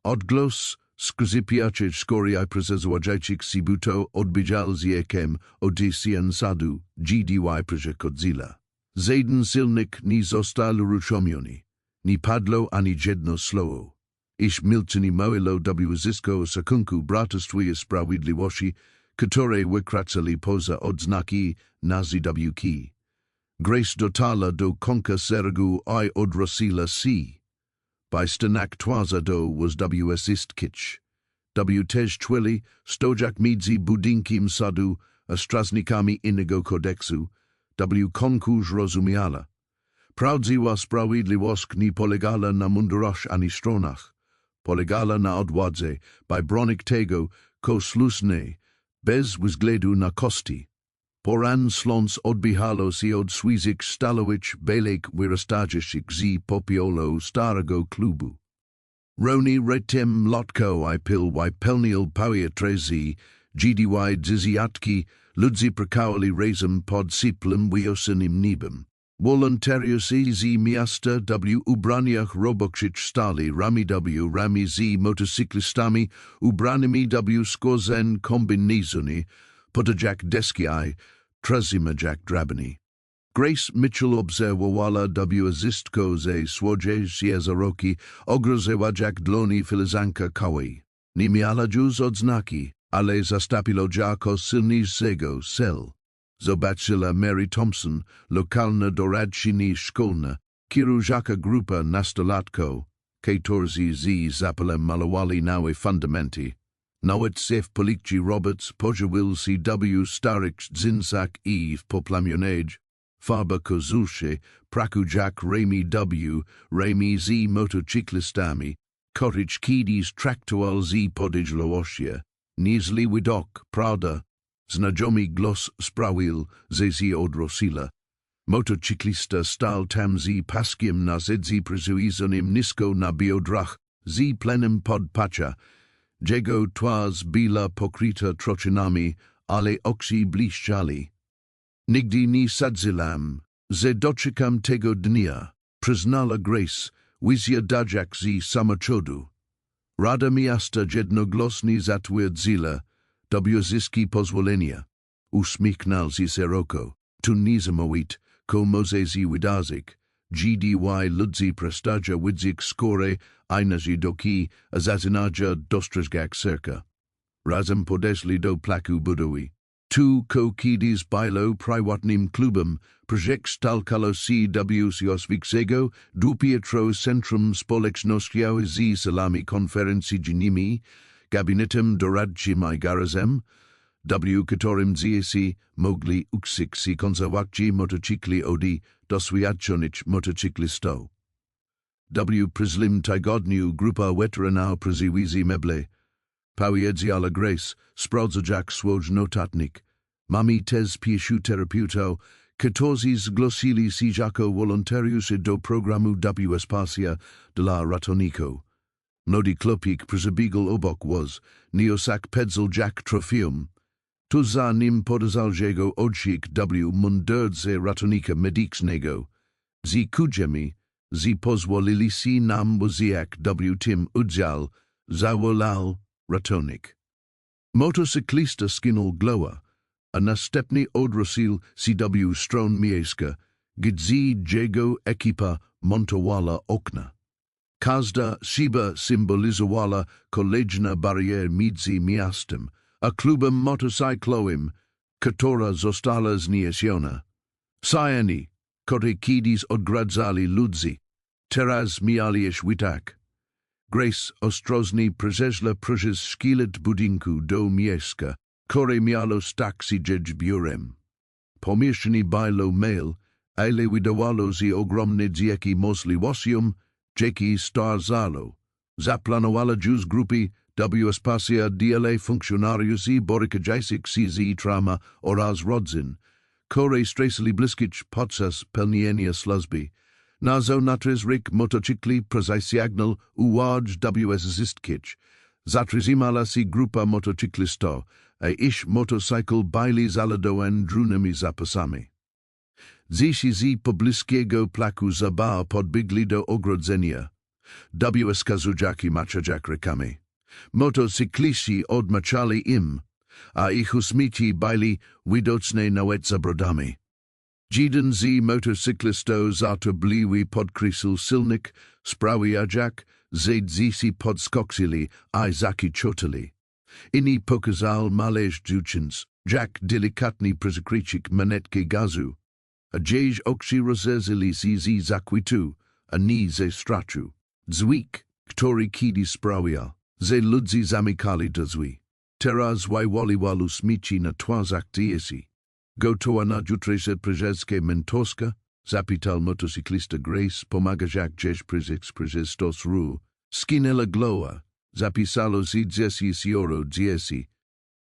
Odgłos skrzypiaczych skóry przesuwających się buto odbijał z ekiem odysian sadu GDY przechodzila. Żaden silnik nie został uruchomiony, nie padło ani jedno słowo. Iż milczenie mówiło w zysko sakunku Bractwa Sprawiedliwości, które wykracali poza odznaki nazywki. Grace dotarła do końca szeregu I odwróciła się. By stanak twarza do was istkić. Też czuli, stojak między budynkiem sadu a strażnikami innego kodeksu, w końcu zrozumiała. Prawdziwa sprawiedliwość nie polegała na mundurach ani stronach. Polegała na odwadze, by bronić tego, co słuszne, bez względu na koszty. Poran slons odbiehało się od swych stalowych belek wyrastajuszych z popiolo starego klubu. Roni retem lotko I pil pełnił powietrze, GDY dziesiątki, ludzi prakałali razem pod ciepłym wiosennym niebem. Wolontariusze z miasta w ubraniach roboczych stali rami z motocyklistami ubranymi w skórzane kombinezony, podajak deski trzymajak drabiny. Grace Mitchell obserwowała w zistko ze słodzie jezaroki, ogrozełajak dłoni filizanka kawy. Nie miała już odznaki, ale zastapilo jako silniejszego sel. Zobaczyła Mary Thompson, lokalna doradczyni szkolna, kierująca grupa nastolatków, którzy z zapalem malowali nowe fundamenty. Nawet szef policji Roberts pojawił się w starych dżinsach I w poplamionage, farba kozusze, prakujak Remi z motocyklistami, których kiedyś traktował z podejrzliwością. Niezły widok, prawda? Znajomy głos sprawił, że się odwróciła. Motocyklista stał tam z paskiem na zedzi przywiezionym nisko na biodrach, z plenem podpacza. Jego twarz była pokryta trocinami, ale oczy błyszczali. Nigdy nie sądziłam, że doczekam tego dnia, przyznała Grace, wizja dajak z samochodu. Rada miasta jednogłośnie zatwierdziła, w zyski pozwolenia. Uśmiechnął się szeroko, tu niesamowit, co może się wydarzyć. GDY ludzi prestaja widzik skóry, einarzy doki, a zaczynaja dostrzegać cerka. Razem podeszli do placu budowy. Tu, co kiedyś było prywatnym klubem, projekt stalkalo się w związku Pietro Centrum Społecznościowe z salami konferencyjnymi, gabinetem doradczym I garazem, w którym dzieci mogli uczyć się konserwacji motocykli od doświadczonych motocyklistów. W przyszłym tygodniu grupa weteranów przywiezi meble. Powiedziała Grace, sprawdzajak swój notatnik. Mamy też 5 terapeutów, którzy zgłosili się jako wolontariusze do programu w espacja dla ratowników. Młody chłopik przebiegł obok was, nieosak pedzał jak trofium. Tu za nim podazał jego odszik w mundurze ratownika medycznego. Z kudziemi, z pozwolili się nam wziąć w tym udział, zawołał ratownik. Motocyklista skinął glowa, a następnie odrosil CW stron miejska, gdzie jego ekipa montowała okna. Każda szyba symbolizowała kolejną barierę między miastem a klubem motocyklowym, która została zniesiona. Sajani, które kiedyś odgradzali ludzi, teraz mieli świtak. Grace ostrożnie przeszła przez szkielet budynku do mieszka, które miało stać biurem. Pomieszczenie było małe, ale wydawało się ogromne dzięki możliwościom, jakie stwarzało. Zaplanowała już grupy wsparcia dla funkcjonariuszy borykających się z trauma oraz rodzin, które stresili bliskich podczas pełnienia służby. Na natrys motocykli przesygnal uwagę wszystkich. Zatrzymała się grupa motocyklistów, a ich motocykl byli załadowane drugimi zapasami. Dziś z pobliskiego placu zabaw podbiegli do ogrodzenia. Wskazujący maczać rękami. Motocykliści odmaczali im, a ich uśmieci byli widoczne nawet za brodami. Jeden z motocyklistów zatrzybliwie podkreślił silnik, sprawiając, że dziś podskoczyli a zakicotali. Inni pokazali mależ dziewczync, jak delikatnie przykryć manetkę gazu. A dziś oczy rozezili się z zakwitu, a nie ze strachu. Dźwięk, który kiedyś sprawiał, że ludzie zamykali drzwi. Teraz wywalił uśmieci na twarzach dzieci. Gotowa na jutrzejsze przejażdżkę mentorska? Zapytał motocyklista Grace, pomagając gdzieś przez stos ru. Skinęła glowa. Zapisało się 10 euro 10.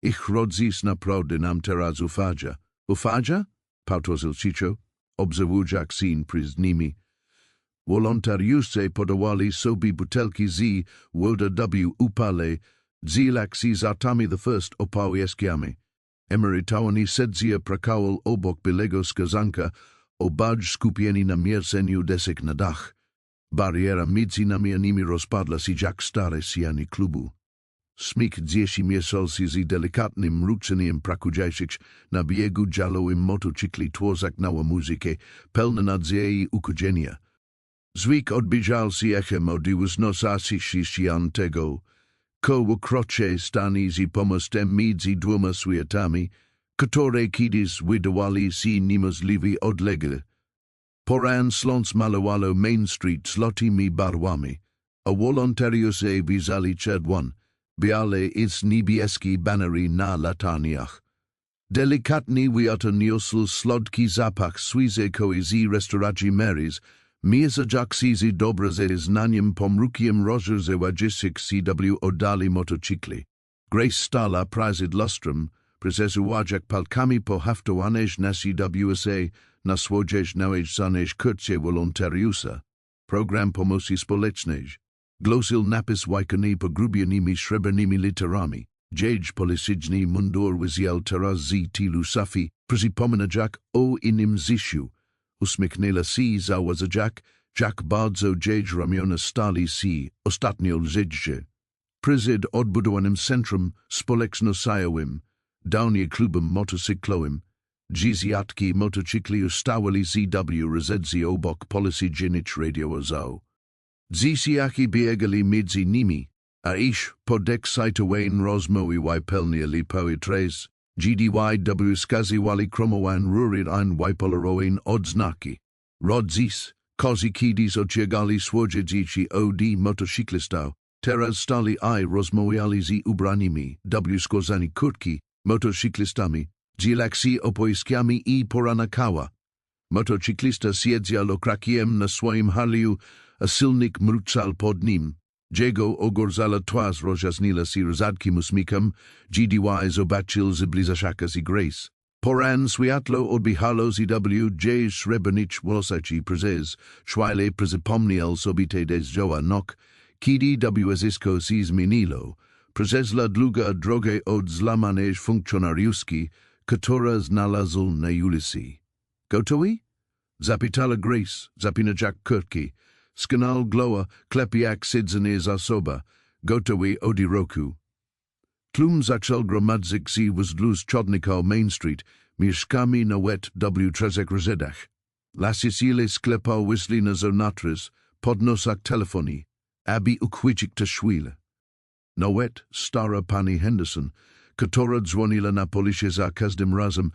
Ich rodzic naprawdę nam teraz ufaja. Ufaja? Powtórzył Cicho, obserwując scen przed nimi. Wolontariusze podawali sobie butelki z woda upale, zilak z artami I opowieściami. Emerytowani sędzia prakałał obok białego skazanka, obadź skupieni na mierzeniu desek na dach. Bariera między nami a nimi rozpadła się jak stare ściany klubu. Smyk dzieci mieszał się z delikatnym mruczeniem pracujących na biegu jalowym motocykli tworzak nową muzykę, pełna nadziei i ukodzenia. Dźwięk odbijał się echem od uznoszących się tego, koło krocze stani z pomostem między dwoma światami, które kiedyś wydawali się niemożliwie odległe. Poran sląc malowalo Main Street złotymi barwami, a wolontariusze wisali czerwon, białe i niebieskie banery na latarniach. Delikatnie wyotniosł słodki zapach świeżego z restauracji Mary's, mierzając się z dobrze ze znaniem pomrukiem rozwiązywających CW oddali motocykli. Grace stała przed lustrem, przesuwając palcami pohaftowanej na CWSA na swoje nawiedzone kurcie wolontariusa. Program pomocy społecznej. Glosil napis wajkany pogrubionymi srebrnymi literami. Dzień policyjny mundur wyziel teraz z tylu safi, przypominając o innym życiu. Uśmiechnęła się zauważając, jak bardzo dzień ramiona stali się ostatnio życie. Przed odbudowanym centrum społeczno-sajowym, dawniej klubem motocyklowym, dziesiątki motocykli ustawili CW rezydzi obok policyjnych radiowozu. Dziesiątki biegali między nimi, a ich podekscytowane rozmowy pełniali powietrze, GDYW wskazywali chromowan rurid ein wypolerowane odznaki. Rodzic, kozi kiedyś ociegali swoje dzieci od motocyklistów, teraz stali i rozmawiali z ubranymi, skórzani kurtki, motocyklistami, dzielaksi opowieściami i poranakawa. Motocyklista siedział okrakiem na swoim Harleyu, a silnik mruczał pod nim. Jego ogorzala twarz rozjaśniła się rozadkim uśmiechem, GDY zobaczył zbliżającą się Grace. Poran światło odbijało CW dziś srebrnych włosaci prezes, szwajle zapomniał sobie te dzieła nok, kiedy WSisko się zmieniło. Prezesla długa drogę od złamanej funkcjonariuszki, która znalazł na ulicy. Gotowi? Zapytała Grace, zapinając kurtki. Skinął glowa, klepiak siedzenie za soba, gotowi od roku. Tlum zaczął gromadzić się wzdłuż chodnika Main Street, mieszkami na wet w trzech rozdach. Lasiciele sklepał wysli na zonatrys, podnosak telefonii, aby uchwycić te chwile. Na wet stara pani Henderson, która dzwoniła na policję za każdym razem,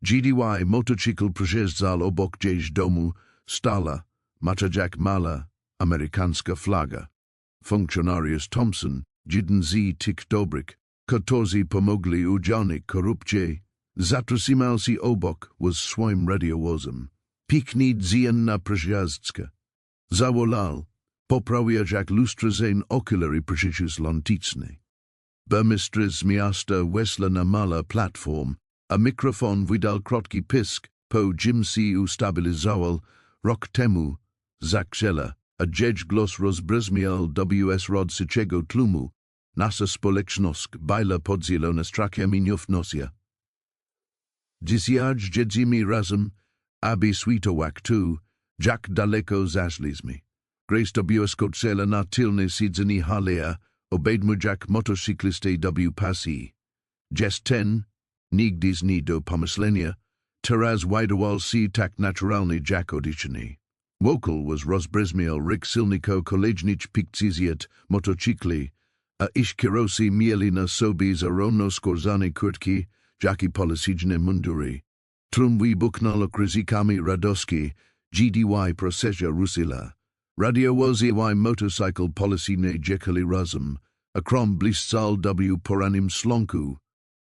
GDY motocykl przejeżdżał obok gdzieś domu, stala, jak mala, amerykańska flaga. Funkcjonariusz Thompson, jeden z tych dobrych, którzy pomogli udziałać korupcji, zatrzymał się obok z swoim radiowozem. Piknij dzien na przejażdżkę. Zawolal, poprawia jak lustrazen okulary przycislątyczny. Burmistrz z miasta wesla na mala platform, a mikrofon wydał krótki pisk, po czym się ustabilizował, rok temu, zakrzela, a jedź głos rozbrzmiał WS rod siczego tlumu, nasza społeczność bajla podzielona strachem nieufnosia. Dzisiaj jedzimy razem, aby świtować tu, jak daleko zaszliśmy. Grace WS kocela na tylne siedzenie halia, obejmuje jak motocyklistę w pasji. Jest ten, nigdyś nie do pomyślenia, teraz wydawal się tak naturalnie jak odliczony. Wokół was rozbrzmiał ryk silnika kolejnych pikcizjat motocykli, a iż kierowcy mieli na sobie zarówno skórzane kurtki, jak i policyjne mundury. Tlum wybuchnęło krzyzikami radości, GDY procesja ruszyła. Radiowozy motorcycle policyjne jechali razem, a krom bliscal w poranym slonku.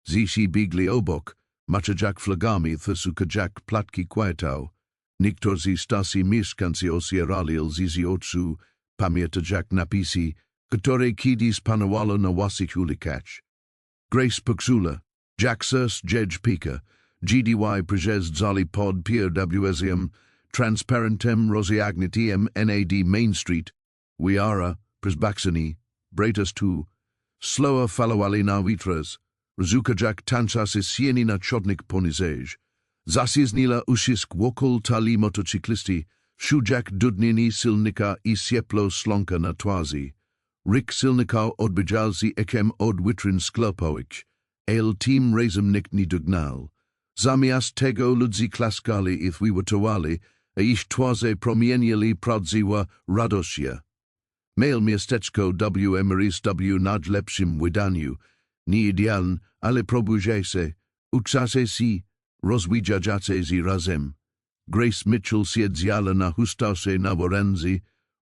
Zisi bigli obok, jak flagami jak platki kwiatał. Niektórzy stasi mieszkańcy osierali zizi otsu, jak napisy, które kiedyś panowało na wasich ulikach. Grace poksula, jak sers jedź pika, GDY przejeżdżali pod PRWSM, transparentem rozjagnitiem NAD Main Street, Wiara, Przbaksani, Bratus tu, slower falowali na vitras, jak tańczasy sieni na chodnik ponizej. Zasieznila uścisk wokół tali motocyklisti, jak dudnini silnika i ciepło slonka na twarzy. Ryk silnika odbijał się ekiem od witryn sklepowych, ale tym razem nikt nie dognał. Zamiast tego ludzi klaskali i wywitowali, a ich twarze promieniali prawdziwa radość. Mail miasteczko w emeris w najlepszym wydaniu, nie idealne, ale próbuje się, uczase się, rozwijać się razem. Grace Mitchell siedziała na hustosie na worenzy,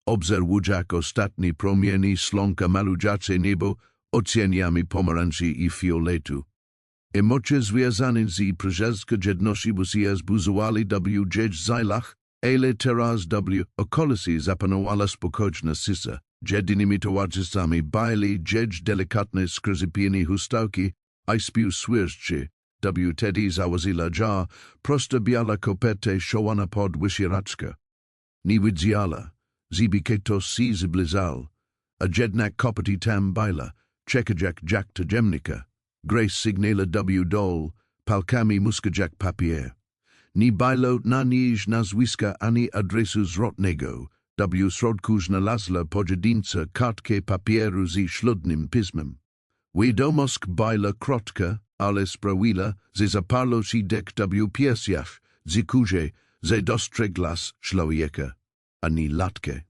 obserwując ostatnie promienie slonka malujące niebo odcieniami pomarańczy i fioletu. Emocje związane z przejażdżką jedności się zbuzowali w zajlach, ale teraz w okolicy zapanowała spokojna cisza. Jedynymi towarzyszami byli delikatne skrzypienie hustawki, a śpiew świerszczy. Wtedy założyła jar, prosta biała kopeta szowana pod wisiraczka. Nie widziała, żeby to się zbliżał, a jednak kopety tam była, jak tajemnica. Grace sygnala w dol, palkami jak papier. Nie było na niej nazwiska ani adresu zwrotnego, w środku znalazła pojedyncze kartkę papieru z śludnym pismem. Wiadomość była krótka, ale sprawiła, że zaparło się dek w piersiach, z kurze, że dostrzegła człowieka, a nie latkę.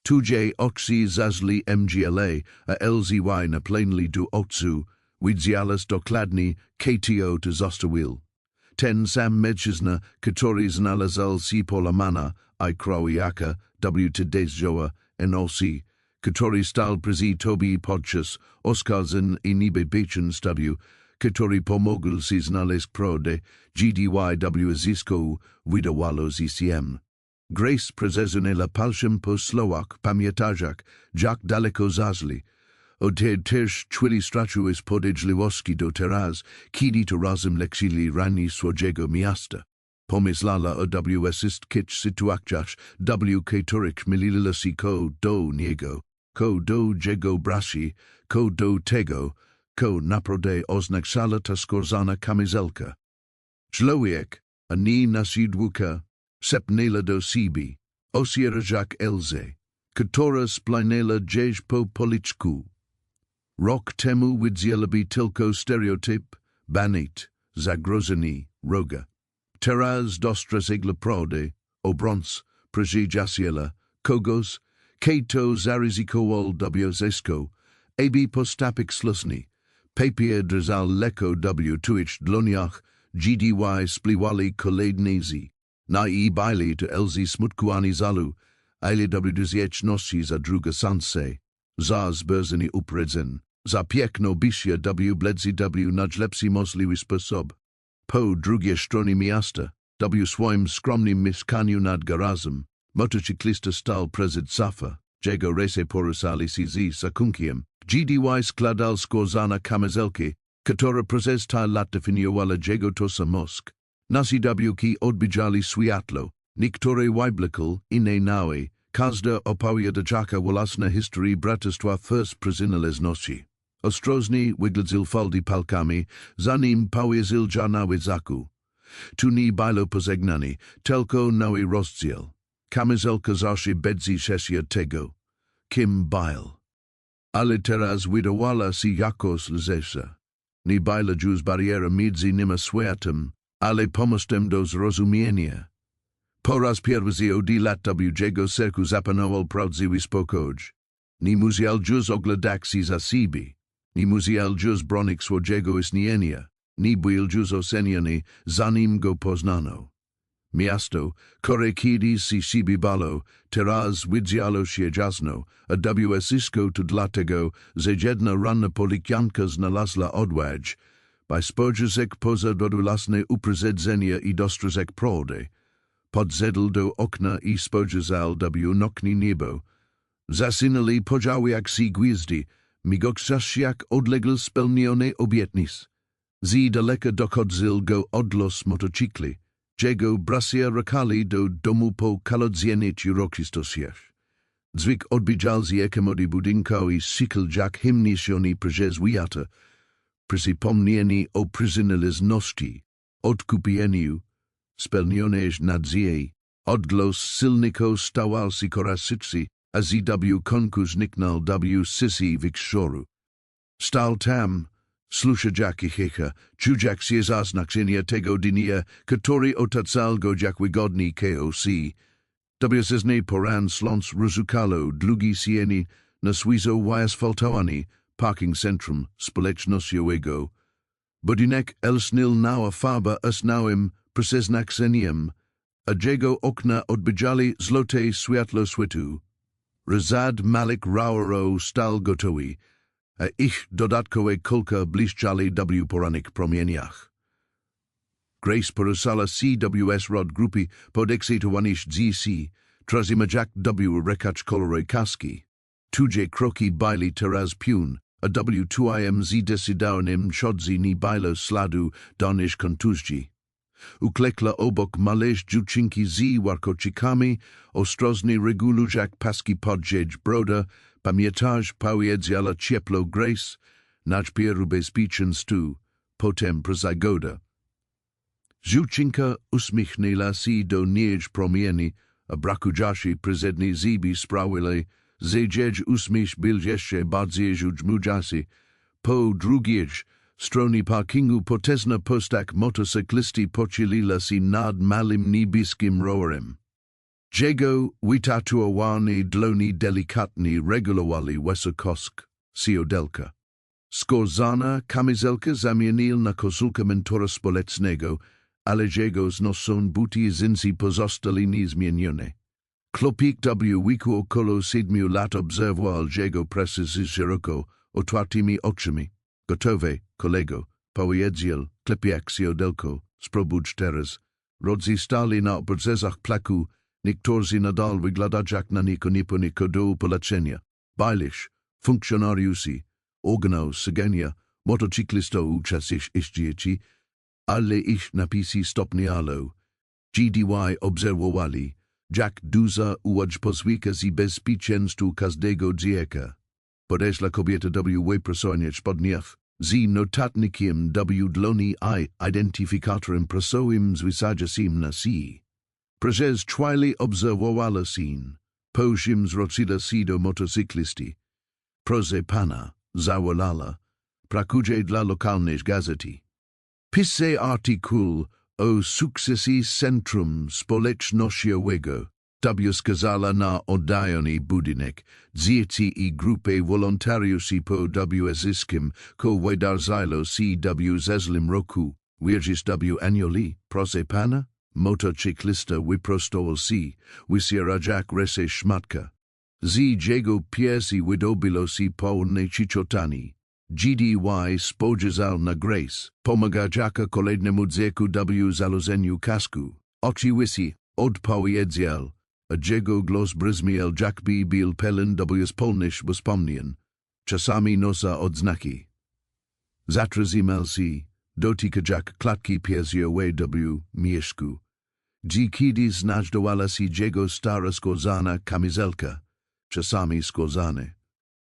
Tudzie oczy zazli MGLA, a LZY na plainly do otsu, widzialas dokładnie, KTO to zostawił. Ten sam mężczyzna, który znalazł się polamana, i krawiaka, w tedesjoa, NOC, który stał przy tobie podczas oskarżeń i niebezpieczeństw, który pomógł się znaleźć prawdę, GDY w zysku wydawało się. Grace przezesnęła palcem po słowach, pamiętaczach, jak daleko zaszli. Od też chwili straciły z podejrzliwości do teraz, kiedy to razem leksili rani swojego miasta. Pomyślała o assist sytuacjach, których mylila się do niego, do jego braci, do tego, naprawdę oznaczała ta skórzana kamizelka. Człowiek, a nie nasidłuka, sepnęła do siebie, osierać jak Elze, która spłynęła gdzieś po policzku. Rok temu wydzielabi tylko stereotyp, banit, zagrożeni, roga. Teraz dostrzegła prawdę, obrons, przejaciela, kogos, kto zaryzykował obowiązkowo, aby postąpić słusznie. Papier drzal lekko w tuich dłoniach, gdy spliwali kolejnicy. Na I baili to elzi smutku ani zalu, ale wdzięczności za druga szansę. Za zberzenie uprzedzeń, za piękno bycia bledzi najlepszy możliwy sposób. Po drugiej stronie miasta, swoim skromnym mieszkaniu nad garażem, motocyklista stał przed safa, jego ręce porusali się z sakunkiem, gdy składał skórzane kamizelki, które przez te lat definiowała jego tosa mózg. Nasi ki odbijali światło, niektóre wyblikal, inne nały, każda opowiadała własne historie bractwa first przynależności. Ostrożnie wyglądał faldy palkami, zanim powiesił ja na wiedzaku. Tu nie było pożegnanie, tylko nowy rozdział. Kamizelka zawsze bedzi sesja tego. Kim bail. Ale teraz wydawała się jakoś lżejsza. Nie było już bariera między nimi światem, ale pomostem do zrozumienia. Po raz pierwszy od lat jego serku zapanował prawdziwy spokój. Nie musiał już oglądać się za siebie. Nie musiał już bronić swojego istnienia. Nie był już oceniany, zanim go poznano. Miasto, które kiedyś się siebie bało, teraz widziało się jasno, a wszystko to dlatego, że jedna ranna policjantka znalazła odwagę, by spojrzeć poza własne uprzedzenia I dostrzec prawdę. Podzedł do okna I spojrzał w nocne niebo. Zasinali podział jak się gwiazdy, migocąc jak odległ spełnione obietnic. Z daleka dochodzil go odlos motocykli. Jego bracia rakali do domu po kalodzienić uroczystościach. Dźwig odbijał z jakiemody budynku I sykl jak hymniczny przez wiata. Przypomnienie o przynależności, odkupieniu, spełnionej nadziei, odgłos silnika stawał się coraz a zw konkurs niknął w sisi wieczoru. Stał tam, słuchał I hecha, czuł się zaznaczenia tego dnia, który otaczał go jak wygodny KOC. Zezny poran sląc rozukalo długi sieni na świeżo wyasfaltowany parking centrum społecznościowego. Budynek elsnil nała farba osnałym przeznaczeniem, a jego okna odbijali złote światło świtu. Razad malik rauro stal gotowy, a ich dodatkowe kolka bliszczali w porannych promieniach. Grace porusala CWS rod grupy podeksitowanish GC, trazimajak w rekacz kolory kaski. Tuje kroki baili teraz piun, a w2im desidaunim chodzi ni bailo sladu donish kontuzji. Uklekla obok mależ dziewczynki z warkoczykami, ostrożnie regulujak paski podjedź broda, pamiętasz powiedziała ciepło Grace, najpierw ubezpieczeństwu, potem przezagoda. Dziewczynka uśmiechnęła się do niej promieni, a brakujashi prezedni zibi sprawili, że jej uśmiech był jeszcze bardziej udźmujący. Po drugiej stronie parkingu potężna postak motocyklisty pochylila się nad małym niebieskim rowerem. Jego wytatuowane dłoni delikatnie regulowali wysokość siodelka. Skórzana kamizelka zamienił na koszulkę mentora społecznego, ale jego znoszone buty zinsi pozostali niezmienione. Klopik w wieku około 7 lat obserwował jego presy z szeroko otwartymi oczami. Gotowe, kolego, powiedział, klepiak siodelko, spróbudź teraz. Rodzy stali na obrazach plaku, niektórzy nadal wyglądać na niko do polecenia. Bailish, funkcjonariusi, organał sygenia, motocyklisto uczestniczy jeździeci, ale ich napisy stopnialo. GDY obserwowali, jak duża uwagę pozwika z bezpieczeństwu każdego dziecka. Podeszła kobieta w wyprasowaniach spodniach, z notatnikiem w dłoni I identyfikatorem prasowym zwisającym na si. Przez chwilę obserwowała sin, po czym zwróciła się do motocyklisty. Proszę pana, zawalala, prakuje dla lokalnej gazety. Pisse artikul o sukcesi Centrum Społecznościowego wskazala na oddajony budynek, dzieci i grupy wolontariuszy po zyskiem, ko wydarzyło się w zeszłym roku, w annually, proszę pana, motocyklista wyprostował się, wysierajak rese szmatka. Z jego piersi wydobilo się pełne chichotani. GDY spojrzał na Grace, pomagajaka kolejnemu dziecku w zalożeniu kasku. Oczywiście, odpowiedział, a jego głos brzmiał jakby był pełen wspólnych wspomnień, czasami nosa odznaki. Zatrzymał się, dotykajak klatki piersiowej w mieszku. Kiedy znajdowała się jego stara skórzana kamizelka, czasami skórzane.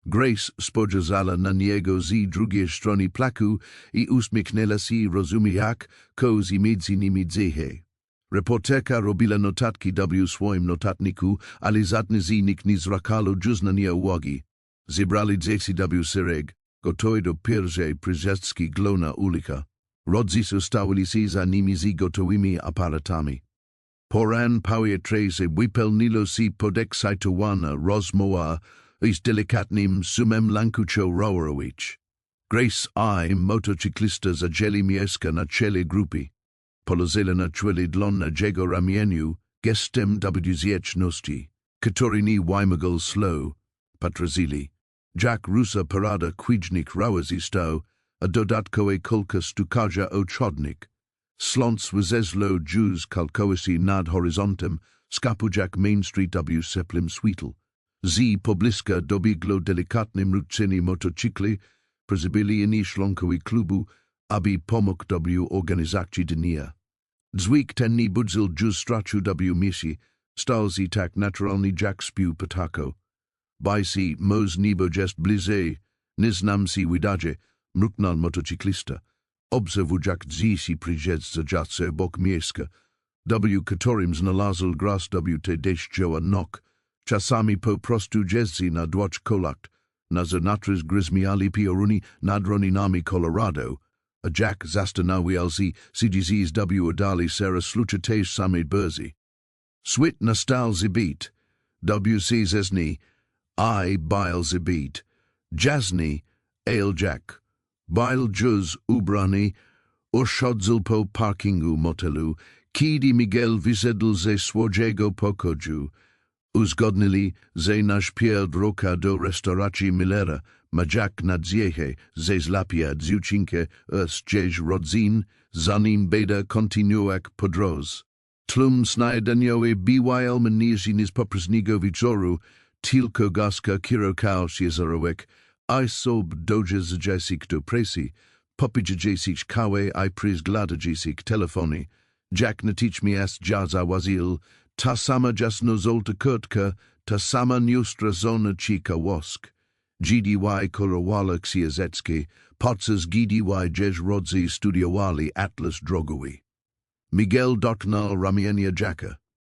Grace spojrzała na niego z drugiej strony placu i uśmiechnęła się rozumijak, ko z między nimi dzieje. Reporterka robiła notatki w swoim notatniku, ale żadne z nich nie zwracało juznania uwagi. Zebrali dzieci w szereg, gotowi do pierwszej przyjaźdzki glona ulica. Rodzice stawili się za nimi z gotowymi aparatami. Poran powietrze wypełniło się podekscytowana rozmowa z delikatnym sumem lankucho rowerowicz. Grace i motocyklista zaczęli mieszka na czele grupy. Polazila na czele dla jego ramieniu gestem wdzięczności, który nie wymagał slow, patrazili. Jack Rusa parada kwijnik rałazy stał, a dodatkowe kolka stukaja o chodnik. Sląc wzezlo Jews kalkoisi nad horizontem, skapujak Main Street w seplim sweetle. Z pobliska dobieglo delikatnym rutyny motocykli, przybyli szlonkowi klubu, aby pomógł w organizacji dnia. Dźwig ten nie budził Jews strachu w misji, stał się tak naturalny jak spił patako. Bajsi moz niebo jest bliżej, nie znam się wydaje, mruknął motocyklista. Obserwujak dzieci przyjeżdżające obok mieszka, w którym znalazł gras w deszczowa nok, czasami po prostu jeździ na dworz kolakt, na zanatry gryzmiali pioruni nad roninami Colorado, a Jack zastanawiał się, CDZs w oddali sera slucha też samej brzy. Swit nastal zibit, w zesni, I bail zibit, jazny, ale Jack. Bail juz ubrani, urszodzil po parkingu motelu, kiedy Miguel wyszedł ze swojego pokoju. Uzgodnili, że nasz roka do restauracji Millera, ma Jack nadzieje, że złapie dziewczynkę z dzież rodzin, zanim beda kontynuak podróż. Tlum snajdaniowe BYL mniejszy niż poprzedniego wieczoru, tylko gaska kierowkał się zarowek, I sob doja zjacik do presi, popijacik kawe I przyglądajacik telefony. Jack natychmiast zawazil, ta sama jasnozolta kurtka, ta sama niostra zona chica wosk. GDY korowala księżeckie, podczas GDY jeż rodzy studiowali atlas drogowy. Miguel dotknął ramienia Jacka.